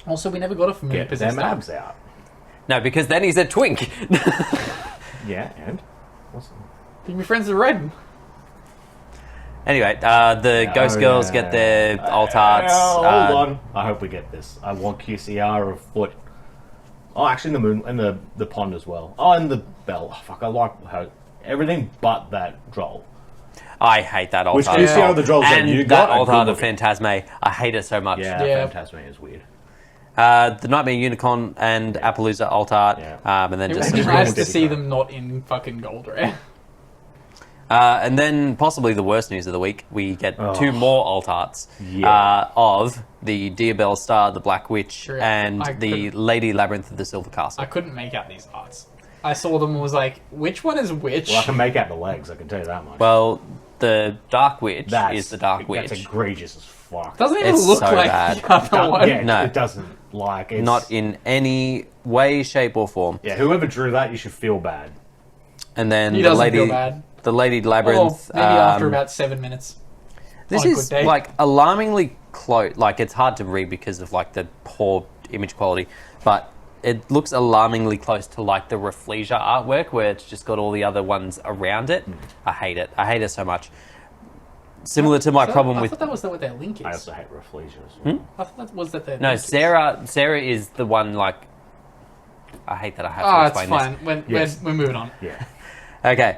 Also, we never got a familiar Get possessed them art. abs out. No, because then he's a twink. Yeah, and what's You can be friends with Red. Anyway, the Ghost Girls get their alt arts. Hold on. I hope we get this. I want QCR of foot. Oh, actually, in the moon and the pond as well. Oh, and the bell. Oh, fuck, I like her. Everything but that droll. I hate that alt Which art. QCR of the drolls that And you that got? alt art of looking. Phantasme. I hate it so much. Yeah, Phantasme is weird. The Nightmare Unicorn and Appaloosa alt art. Yeah. And then It just was some nice normal to see Dedico. them not in fucking gold rare. And then possibly the worst news of the week, we get two more alt arts Yeah. of the Diabell Star, the Black Witch, Sure. and I the couldn't- Lady Labyrinth of the Silver Castle. I couldn't make out these arts. I saw them and was like, which one is which? Well, I can make out the legs, I can tell you that much. Well, the Dark Witch is the Dark Witch. That's egregious as fuck. Doesn't even It's look so like bad. the other one. Yeah, No. it doesn't. Like, it's... Not in any way, shape, or form. Yeah, whoever drew that, you should feel bad. And then He the doesn't lady, feel bad. the Lady Or Labyrinth. maybe after about 7 minutes. This on a is good day. like alarmingly close. Like it's hard to read because of like the poor image quality, but it looks alarmingly close to like the Rafflesia artwork, where it's just got all the other ones around it. I hate it. I hate it so much. Similar to my problem I with thought that was what their link is. I also hate Rafflesia as well. I thought that was that their no link is. Sarah is the one like. I hate that I have Oh, to it's explain fine. Yes. We're moving on. Yeah. this. Okay.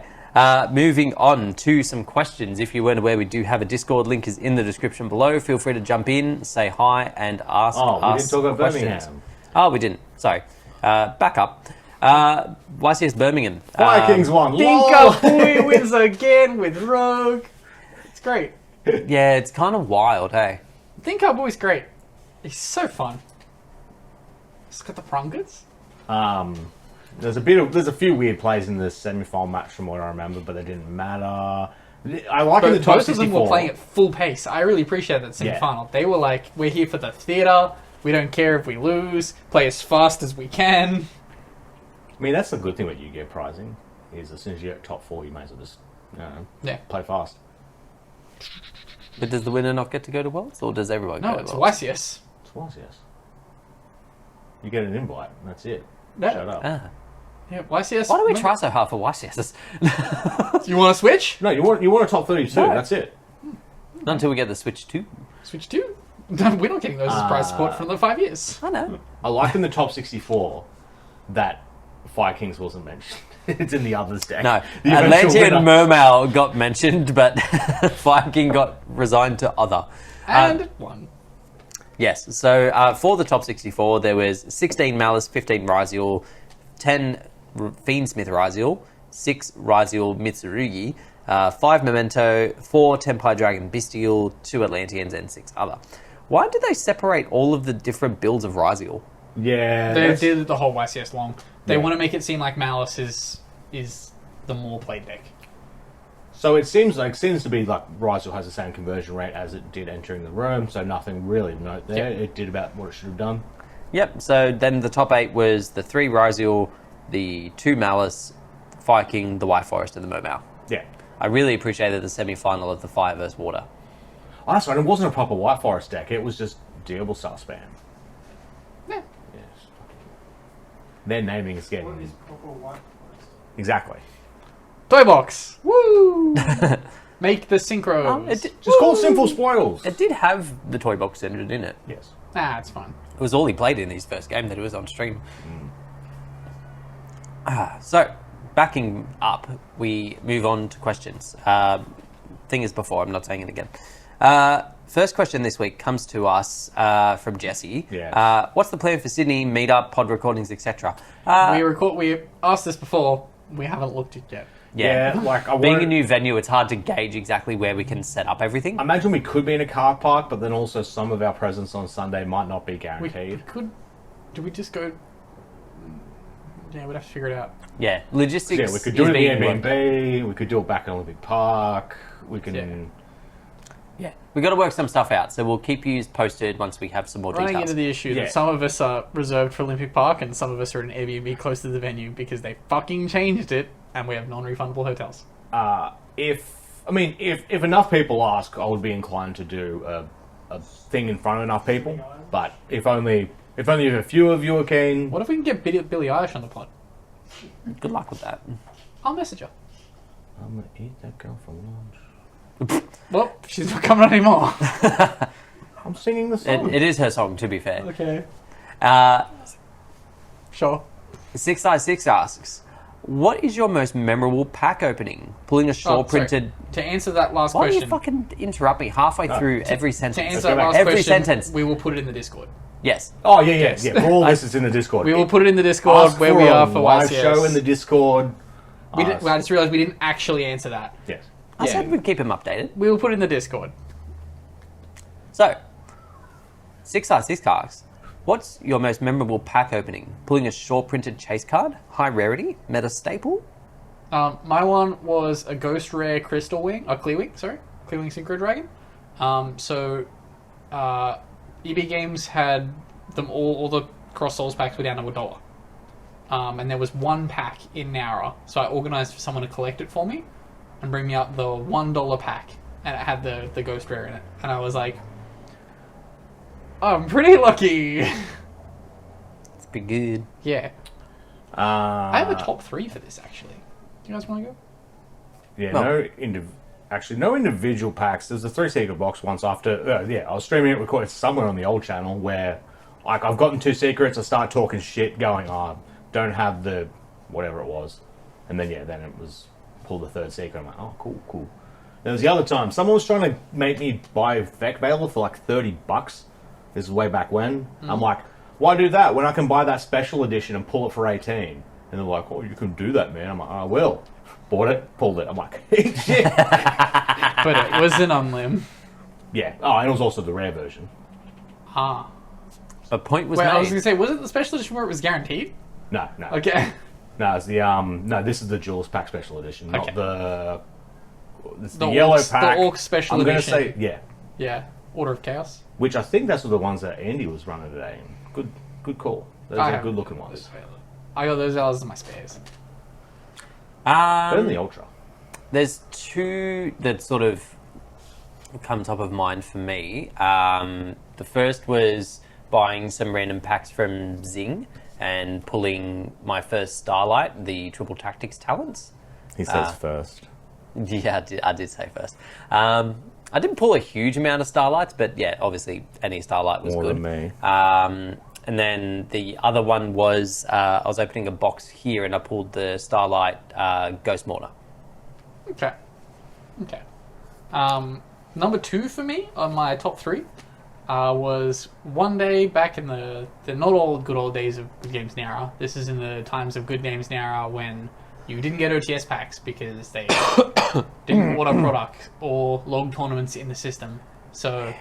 Moving on to some questions. If you weren't aware, we do have a Discord link is in the description below. Feel free to jump in, say hi, and ask Oh, we us didn't talk about questions. Birmingham. Oh, we didn't. Sorry. Back up. YCS Birmingham. Vikings won. Dinka Lol. Boy wins again with Rogue. It's great. Yeah, it's kind of wild, hey? Dinka Boy's great. He's so fun. He's got the prungers. There's a few weird plays in the semi-final match from what I remember, but they didn't matter. I like in the top Both of them 64. were playing at full pace. I really appreciate that semi-final. They were like, we're here for the theatre. We don't care if we lose. Play as fast as we can. I mean, that's the good thing with Yu-Gi-Oh! Prizing, is as soon as you get top 4, you may as well just, Yeah. play fast. But does the winner not get to go to Worlds, or does everyone No, go it's to Worlds? YCS. Twice, yes. You get an invite, and that's it. No. Shut up. Ah. Yeah, YCS. Why do we try so hard for YCS? You want to switch? No, you want a top 32, No. that's it. Not until we get the Switch 2. Switch 2? We're not getting those as prize support for the 5 years. I know. I like in the top 64 that Fire Kings wasn't mentioned. It's in the others deck. No, The eventual Atlantean winner. Mermail got mentioned, but Fire King got resigned to other. And one. Yes, so for the top 64, there was 16 Malice, 15 Ryziel, 10 Fiendsmith Ryziel, 6 Ryziel Mitsurugi, 5 Memento, 4 Tempai Dragon Bestial, 2 Atlanteans, and 6 other. Why did they separate all of the different builds of Ryziel? Yeah. They that's- did the whole YCS long. They Yeah. want to make it seem like Malice is the more played deck. So it seems to be like Ryzel has the same conversion rate as it did entering the room, so nothing really to note there. Yeah. It did about what it should have done. Yep, so then the top 8 was the 3 Ryziel, the 2 Malice, Fire King, the White Forest, and the Mermail. Yeah. I really appreciated the semi-final of the Fire vs. Water. Oh, that's right. It wasn't a proper White Forest deck. It was just Diabell Star spam. Yeah. Yes. Their naming is What getting is proper white forest? exactly. Toy box! Woo! Make the synchros. Just call Sinful Spoils. It did have the toy box engine in it. Yes. Nah, it's fine. It was all he played in his first game that it was on stream. So, backing up, we move on to questions. Thing is before, I'm not saying it again. First question this week comes to us from Jesse. Yes. What's the plan for Sydney, meetup, pod recordings, etc.? We asked this before. We haven't looked at it yet. Yeah, like I being wanted- a new venue, it's hard to gauge exactly where we can set up everything. I imagine we could be in a car park, but then also some of our presence on Sunday might not be We guaranteed. could. Do we just go? Yeah, we'd have to figure it out. Yeah, logistics. Yeah, we could do is it being in worked. Airbnb. We could do it back in Olympic Park. We can. Yeah. Yeah, we got to work some stuff out. So we'll keep you posted once we have some more Running details. into the issue Yeah. that some of us are reserved for Olympic Park and some of us are in Airbnb close to the venue because they fucking changed it and we have non-refundable hotels. If enough people ask, I would be inclined to do a thing in front of enough people. But if only If only a few of you are keen. What if we can get Billie Eilish on the pod? Good luck with that. I'll message her. I'm gonna eat that girl for lunch. Well, she's not coming on anymore. I'm singing the song. It is her song, to be fair. Okay. Uh, Sure. 6i6 asks, what is your most memorable pack opening? Pulling a short sorry. printed... To answer that last Why do question. you fucking interrupt me halfway through every To sentence? answer that go back. last Every question, sentence. we will put it in the Discord. Yes. Oh yeah. Yes. All this is in the Discord. We will put it in the Discord Ask where for we a are for live YCS. show in the Discord. I just realised we didn't actually answer that. Yes. I Yeah. said we'd keep him updated. We will put it in the Discord. So, 6i6 asks, what's your most memorable pack opening? Pulling a short printed chase card? High rarity? Meta staple? My one was a Ghost Rare Crystal Wing, Clearwing Synchro Dragon. EB Games had them all the Cross Souls packs were down to $1. And there was one pack in Nara, so I organised for someone to collect it for me and bring me up the $1 pack, and it had the Ghost Rare in it. And I was like, I'm pretty lucky. It's pretty good. Yeah. I have a top 3 for this, actually. Do you guys want to go? Yeah, Well- no individual packs. There's a 3 secret box once after. I was streaming it, recorded somewhere on the old channel where, like, I've gotten 2 secrets. I start talking shit, going, don't have the whatever it was, and then then it was pull the 3rd secret. I'm like, oh, cool. There was the other time someone was trying to make me buy Vec Baylor for like $30. This is way back when. I'm like, why do that when I can buy that special edition and pull it for 18? And they're like, oh, you can do that, man. I'm like, I will. Bought it, pulled it. I'm like, shit. But it was an unlim. Yeah. Oh, and it was also the rare version. Ah. A point was Wait, made. I was going to say, was it the special edition where it was guaranteed? No. Okay. No, it's the no. This is the Jules Pack Special Edition, not Okay. the. It's the, The yellow Orcs- pack. the Orc Special I'm gonna Edition. say yeah, Yeah. Order of Chaos. which I think that's the ones that Andy was running today. Good call. Those I are have good looking ones. I got those as my spares. Better than the Ultra. There's 2 that sort of come top of mind for me. The first was buying some random packs from Zing and pulling my first Starlight, the Triple Tactics Talents. He says first. Yeah, I did say first. I didn't pull a huge amount of Starlights, but yeah, obviously any Starlight was More good. than me. And then the other one was I was opening a box here and I pulled the Starlight Ghost Mortar. Okay. Number 2 for me on my top 3 was one day back in the not all good old days of Good Games Nara. This is in the times of Good Games Nara when you didn't get OTS packs because they didn't order product or log tournaments in the system. So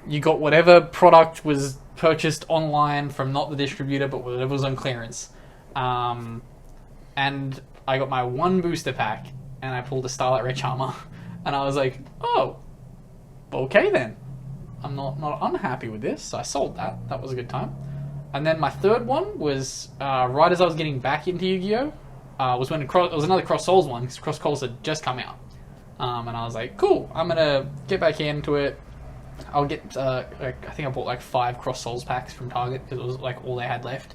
you got whatever product was purchased online from not the distributor, but whatever was on clearance. And I got my 1 booster pack, and I pulled a Starlight Red Charmer, and I was like, oh, okay then. I'm not unhappy with this, so I sold that. That was a good time. And then my 3rd one was right as I was getting back into Yu-Gi-Oh! Was when it was another Cross Souls one, because Cross Souls had just come out. And I was like, cool, I'm going to get back into it. I'll get, I think I bought like 5 Cross Souls packs from Target, because it was like all they had left.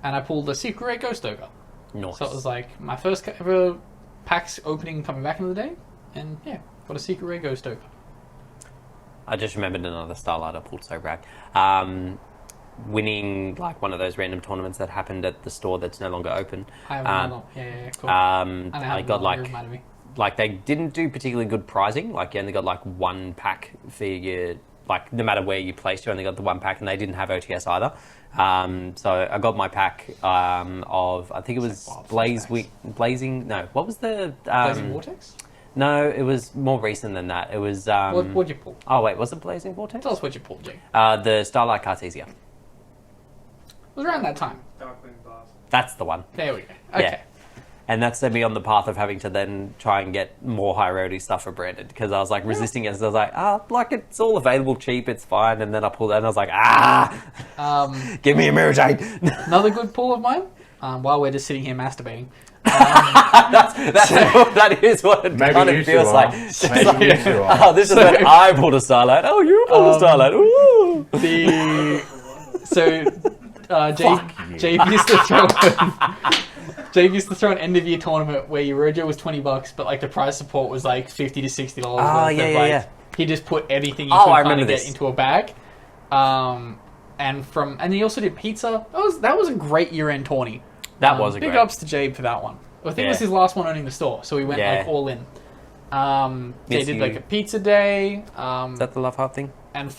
And I pulled the Secret Rare Ghost Ogre. Nice. So it was like my first ever packs opening coming back into the day. And yeah, got a Secret Rare Ghost Ogre. I just remembered another Starlight I pulled, so brag. Winning like one of those random tournaments that happened at the store that's no longer open. I have another. Yeah, cool. I got like they didn't do particularly good pricing. Like you only got like 1 pack for your, like no matter where you placed, you only got the 1 pack, and they didn't have OTS either. So I got my pack of, I think it was Blazing. No, what was the Blazing Vortex? No, it was more recent than that. It was. What'd you pull? Oh wait, was it Blazing Vortex? Tell us what you pulled, Jake. The Starlight Cartesia. It was around that time. Darkwing Blast. That's the one. There we go. Okay. Yeah. And that set me on the path of having to then try and get more high rarity stuff for branded, because I was like resisting it. So I was like, like it's all available cheap, it's fine. And then I pulled it and I was like, give me a Mirror Jade. Another good pull of mine, while we're just sitting here masturbating. That is what it Maybe kind you of two feels are. like. Maybe you two are. Oh, this is when I pulled a Starlight. Oh, you pulled a Starlight. Ooh. So Jake used to throw Jake used to throw an end of year tournament where your Rojo was $20, but like the prize support was like $50 to $60. Oh, yeah. He just put everything you Oh, I could kind remember of get this. into a bag. And he also did pizza. That was a great year-end tourney. That was a big great. ups to Jabe for that one. I think it was Yeah. his last one owning the store, so he went Yeah. like all in. They Miss did you. like a pizza day. Is that the Love Heart thing? And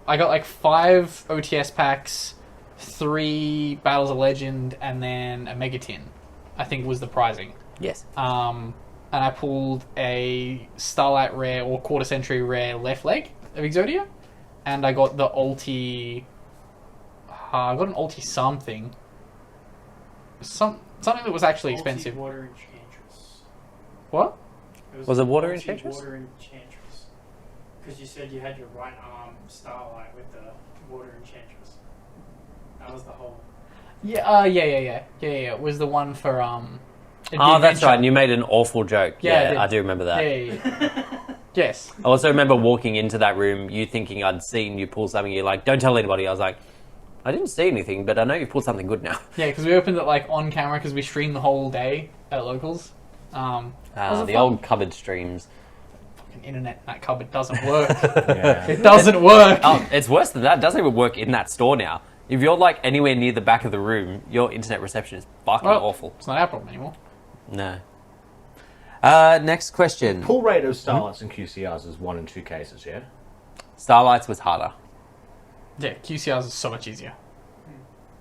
I got like 5 OTS packs, 3 Battles of Legend, and then a Mega Tin, I think was the prizing. Yes. And I pulled a Starlight Rare or Quarter Century Rare left leg of Exodia, and I got the ulti. I got an ulti something. Something that was actually expensive. Water Enchantress. What? Was it Water Ulti Enchantress? Water Enchantress. Because you said you had your right arm Starlight with the Water Enchantress. That was the whole. Yeah. Yeah. It was the one for the Oh, that's adventure. right. And you made an awful joke. Yeah, I Yeah, did. I do remember that. Yeah. Yes. I also remember walking into that room, you thinking I'd seen you pull something. You're like, "Don't tell anybody." I was like, "I didn't see anything, but I know you pulled something good now." Yeah, because we opened it like on camera because we streamed the whole day at locals. Was it The fun? old cupboard streams. Fucking internet in that cupboard doesn't work. Yeah. It doesn't work. Oh, it's worse than that. It doesn't even work in that store now. If you're like anywhere near the back of the room, your internet reception is fucking Well, awful. It's not our problem anymore. No. Next question. Pull rate of Starlights and QCRs is 1 in 2 cases, yeah? Starlights was harder Yeah, QCRs is so much easier.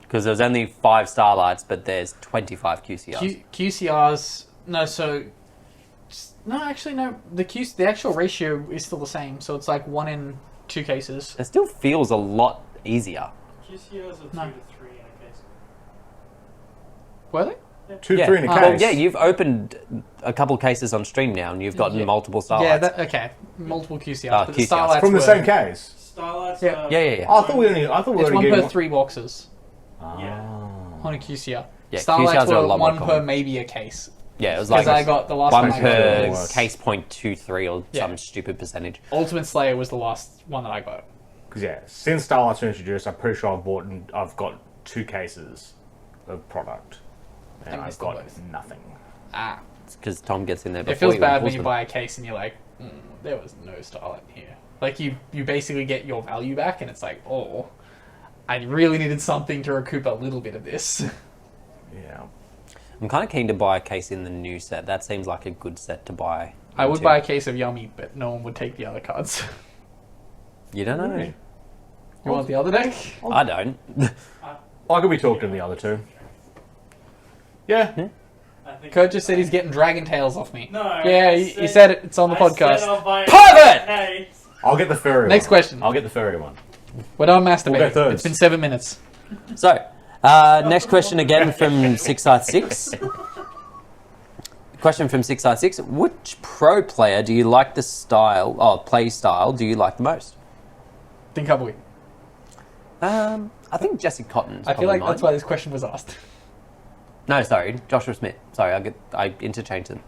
because there was only 5 Starlights, but there's 25 QCRs. QCRs, no, so no, actually no. The actual ratio is still the same, so it's like 1 in 2 cases. It still feels a lot easier. QCRs are 2 No. to 3 in a case. Were they? 2, Yeah. 3 in a Oh, case. Well, yeah, you've opened a couple cases on stream now, and you've gotten Yeah. multiple Starlights. Yeah, okay. Multiple QCRs. Oh, but the QCRs. Starlights From the were- same case. Starlights Yeah. are... Yeah. Oh, I thought we only It's one getting per 3 boxes Yeah. on a QCR. Yeah, Starlights QCRs are a were lot more 1 per common. maybe a case. Yeah, it was like Because I got the last one one I got per was- case 0.23 or Yeah. some stupid percentage. Ultimate Slayer was the last one that I got. Because, yeah, since Starlights were introduced, I'm pretty sure I've got 2 cases of product. And And I've missed them got both. nothing. Ah. Because Tom gets in there before It feels you bad pulls when you them. buy a case and you're like, there was no Starlight here. Like, you basically get your value back, and it's like, oh, I really needed something to recoup a little bit of this. Yeah. I'm kind of keen to buy a case in the new set. That seems like a good set to buy. I would into. buy a case of Yummy, but no one would take the other cards. You don't know. Really? You want the other deck? I don't. I could be talking to the other 2. Yeah. I think Kurt just said he's getting Dragon Tails off me. No. Yeah, you said it. It's on the I said podcast. I'll buy it. Pivot! Hey. I'll get the furry Next one. question. I'll get the furry one. We're done We'll masturbating. go thirds. It's been 7 minutes. So, next question again from 696. Question from 696. Which pro player do you like the play style do you like the most? Think Hubby. I think Jesse Cotton's I feel like probably that's mine. why this question was asked. No, sorry, Joshua Smith. Sorry, I interchanged them.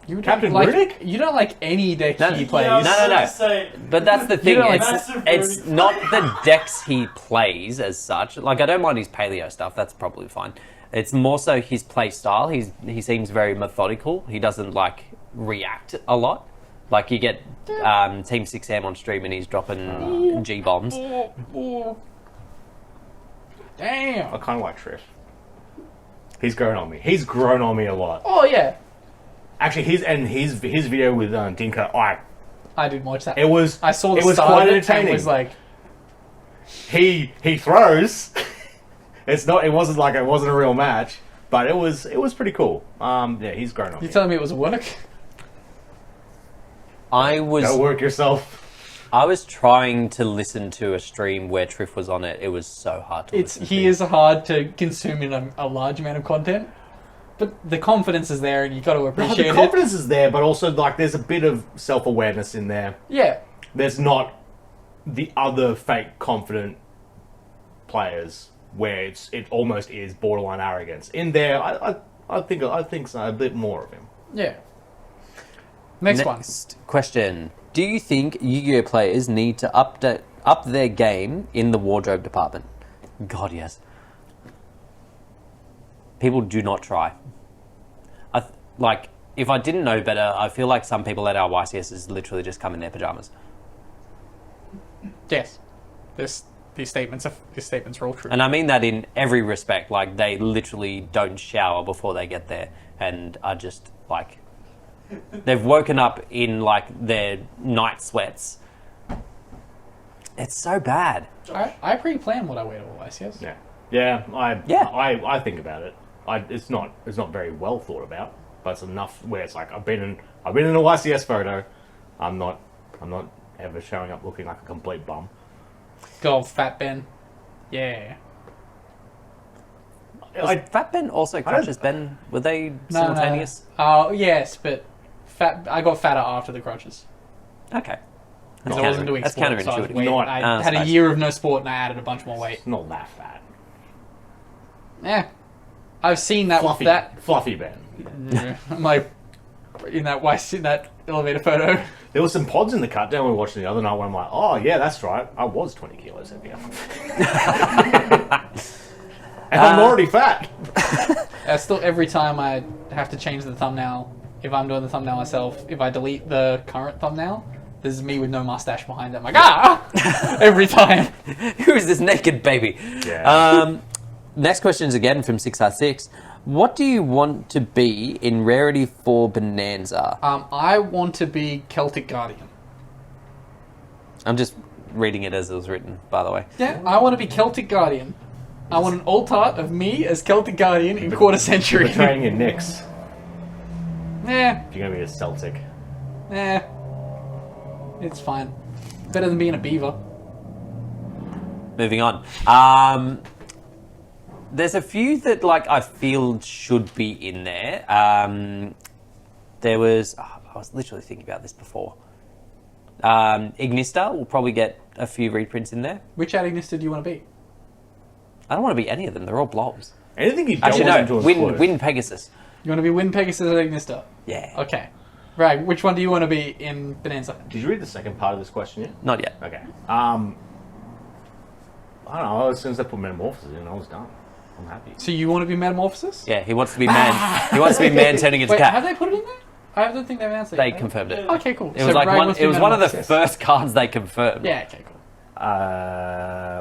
You Captain don't like, Riddick? You don't like any deck No, he no, plays. Yeah, I was No, no, gonna no. say, But that's the thing. don't like massive It's Rudy not the decks he plays as such. Like I don't mind his paleo stuff. That's probably fine. It's more so his play style. He seems very methodical. He doesn't like react a lot. Like you get Team 6M on stream and he's dropping G bombs. Damn. I kind of like Trish. He's grown on me. He's grown on me a lot. Oh yeah, Actually, his video with Dinka, I didn't watch that. it was I saw the it was start quite of it and entertaining. was like, he throws. It wasn't like it wasn't a real match, but it was pretty cool. Yeah, he's grown on you me. telling me it was work? I was Go work yourself. I was trying to listen to a stream where Triff was on it. It was so hard to listen He to. is hard to consume in a large amount of content, but the confidence is there, and you got to No, appreciate the it. confidence is there, but also like there's a bit of self-awareness in there. Yeah, There's not the other fake confident players where it almost is borderline arrogance. In there, I think so, a bit more of him. yeah. Next one. Next question. Do you think Yu-Gi-Oh players need to up their game in the wardrobe department? God, yes. People do not try. If I didn't know better, I feel like some people at our YCSs literally just come in their pajamas. Yes. These statements are all true. And I mean that in every respect. Like, they literally don't shower before they get there and are just, like... They've woken up in, like, their night sweats. It's so bad. I pre-plan what I wear to a YCS. Yeah. Yeah. I think about it. It's not very well thought about, but it's enough where it's like I've been in a YCS photo. I'm not ever showing up looking like a complete bum. Good old Fat Ben. Yeah. Was Fat Ben also crutches Ben? Were they simultaneous? Oh, yes, but I got fatter after the crutches. Okay. Because I wasn't doing That's sport, so I was counterintuitive. I had a year of no sport and I added a bunch more weight. It's not that fat. Yeah. I've seen that Fluffy, with that. fluffy Ben. I'm like, in that elevator photo. There was some pods in the cut down we were watching the other night where I'm like, oh yeah, that's right. I was 20 kilos heavier. And I'm already fat. Still, every time I have to change the thumbnail, if I'm doing the thumbnail myself, if I delete the current thumbnail, there's me with no mustache behind it. I'm like, every time. Who is this naked baby? Yeah. Next question is again from 656. What do you want to be in Rarity 4 Bonanza? I want to be Celtic Guardian. I'm just reading it as it was written, by the way. Yeah, I want to be Celtic Guardian. I want an alt art of me as Celtic Guardian in quarter century. Betraying your Knicks. Yeah, If you're going to be a Celtic. it's fine. Better than being a beaver. Moving on. There's a few that I feel should be in there. There was... I was literally thinking about this before. Ignista will probably get a few reprints in there. Which Ignista do you want to be? I don't want to be any of them. They're all blobs. Anything you don't Actually, want them no. to include. Win Pegasus. You want to be Wind Pegasus or Ignista? Yeah. Okay. Right, which one do you want to be in Bonanza? Did you read the second part of this question yet? Not yet. Okay. I don't know. As soon as they put Metamorphosis in, I was done. I'm happy. So you want to be Metamorphosis? Yeah, he wants to be man. He wants to be man turning into Wait, cat. have they put it in there? I don't think they've answered They it. confirmed it. Okay, cool. It was like Ryan one. wants to It be was one of the Metamorphosis. first cards they confirmed. Yeah, okay, cool.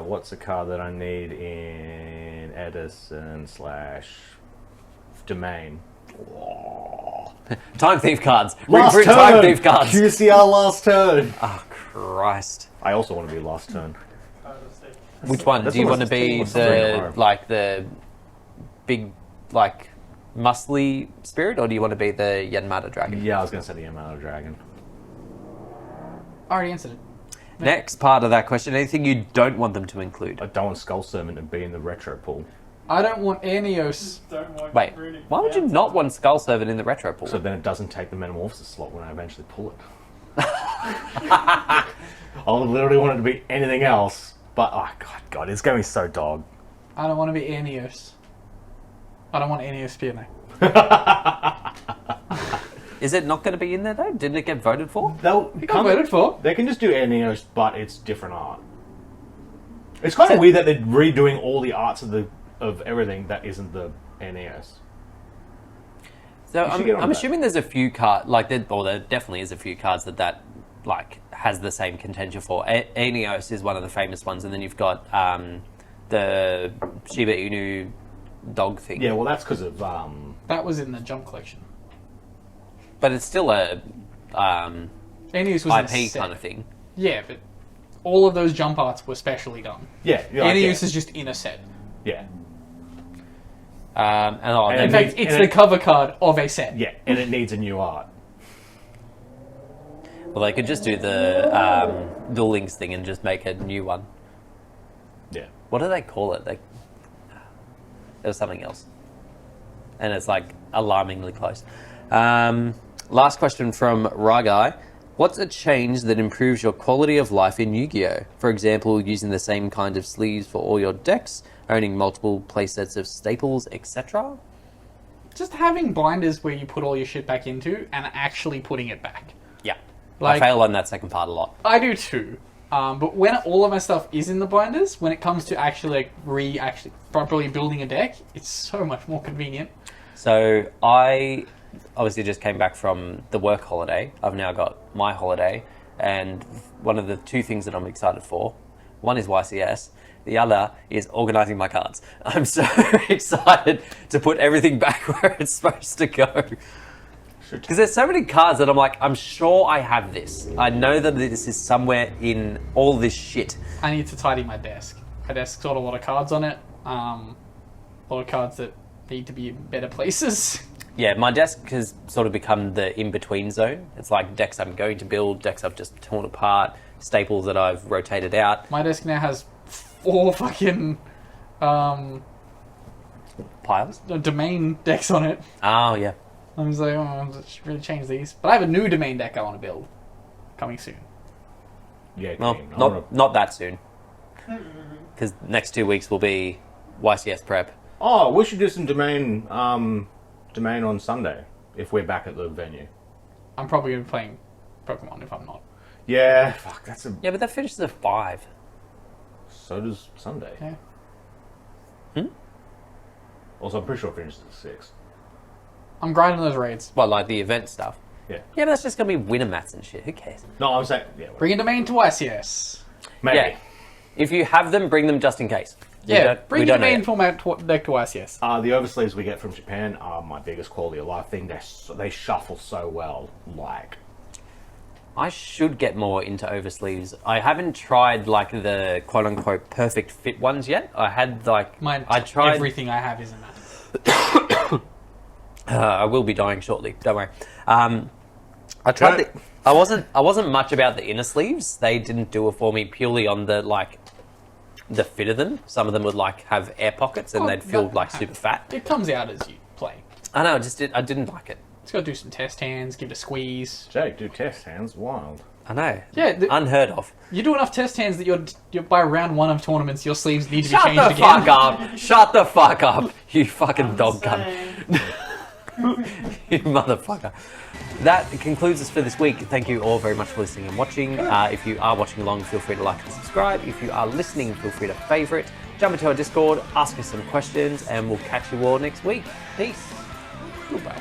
What's the card that I need in Edison / Domain? Time Thief cards. Last Reprint turn! Time Thief cards. QCR last turn! Oh, Christ. I also want to be last turn. Which one? That's Do you what want to I was be thinking. the big, muscly spirit, or do you want to be the Yanmata dragon? Yeah, I was going to say the Yamato Dragon. Already answered it. Next part of that question, anything you don't want them to include? I don't want Skull Sermon to be in the retro pool. I don't want Aeneos. Wait, why would you not want Skull Servant in the retro pool? So then it doesn't take the Metamorphosis slot when I eventually pull it. I literally want it to be anything else, but oh god, it's going so dog. I don't want to be Aeneos. I don't want Aeneos to be in there. Is it not going to be in there though? Didn't it get voted for? He got voted for. They can just do Aeneos, but it's different art. It's kind of weird that they're redoing all the arts of everything that isn't the Aeneos. So You should get on I'm that. assuming there's a few cards, there definitely is a few cards that has the same contention for. Aeneos is one of the famous ones, and then you've got the Shiba Inu dog thing. Yeah, well, that's because of That was in the Jump collection. But it's still a Aeneos was in a IP set. kind of thing. Yeah, but all of those jump arts were specially done. yeah. Aeneos is just in a set. Yeah, And And In then fact, it's the cover card of a set. yeah, and it needs a new art. well, they could just do the Duel Links thing and just make a new one. Yeah. What do they call it? It was something else. And it's alarmingly close. Last question from Ragai. What's a change that improves your quality of life in Yu-Gi-Oh? For example, using the same kind of sleeves for all your decks, owning multiple playsets of staples, etc.? Just having binders where you put all your shit back into and actually putting it back. Yeah. Like- I fail on that second part a lot. I do too. But when all of my stuff is in the binders, when it comes to actually like properly building a deck, it's so much more convenient. So I obviously just came back from the work holiday. I've now got my holiday, and one of the two things that I'm excited for, one is YCS, the other is organising my cards. I'm so excited to put everything back where it's supposed to go. Because there's so many cards that I'm like, I'm sure I have this. I know that this is somewhere in all this shit. I need to tidy my desk. My desk's got a lot of cards on it. A lot of cards that need to be in better places. Yeah, my desk has sort of become the in-between zone. It's like decks I'm going to build, decks I've just torn apart, staples that I've rotated out. My desk now has 4 fucking Piles? domain decks on it. Oh, yeah. I was like, I should really change these. But I have a new domain deck I want to build. Coming soon. Yeah, Well, Keen. not that soon. Because next 2 weeks will be YCS prep. Oh, we should do some domain on Sunday if we're back at the venue. I'm probably going to be playing Pokemon if I'm not. Yeah, fuck, that's a. Yeah, but that finishes at 5. So does Sunday. Yeah. Also, I'm pretty sure it finishes at 6. I'm grinding those raids. Well, like the event stuff. Yeah. Yeah, but that's just going to be winner mats and shit. Who cares? No, I'm saying yeah. Bring a domain to YCS. Maybe. Yeah. If you have them, bring them just in case. Bring a domain format deck to YCS. The oversleeves we get from Japan are my biggest quality of life thing. They shuffle so well. Like, I should get more into oversleeves. I haven't tried like the quote unquote perfect fit ones yet. I had like I tried everything I have is in that. I will be dying shortly. Don't worry. I tried. I wasn't much about the inner sleeves. They didn't do it for me purely on the fit of them. Some of them would like have air pockets and they'd feel like super fat. It comes out as you play. I know. I didn't like it. Just got to do some test hands, give it a squeeze. Jake, do test hands. Wild. I know. Yeah, unheard of. You do enough test hands that you're by round 1 of tournaments, your sleeves need to be Shut changed the again. fuck up! Shut the fuck up! You fucking dog cunt. You motherfucker. That concludes us for this week. Thank you all very much for listening and watching. If you are watching along, feel free to like and subscribe. If you are listening, feel free to favourite. Jump into our Discord, ask us some questions, and we'll catch you all next week. Peace. Goodbye.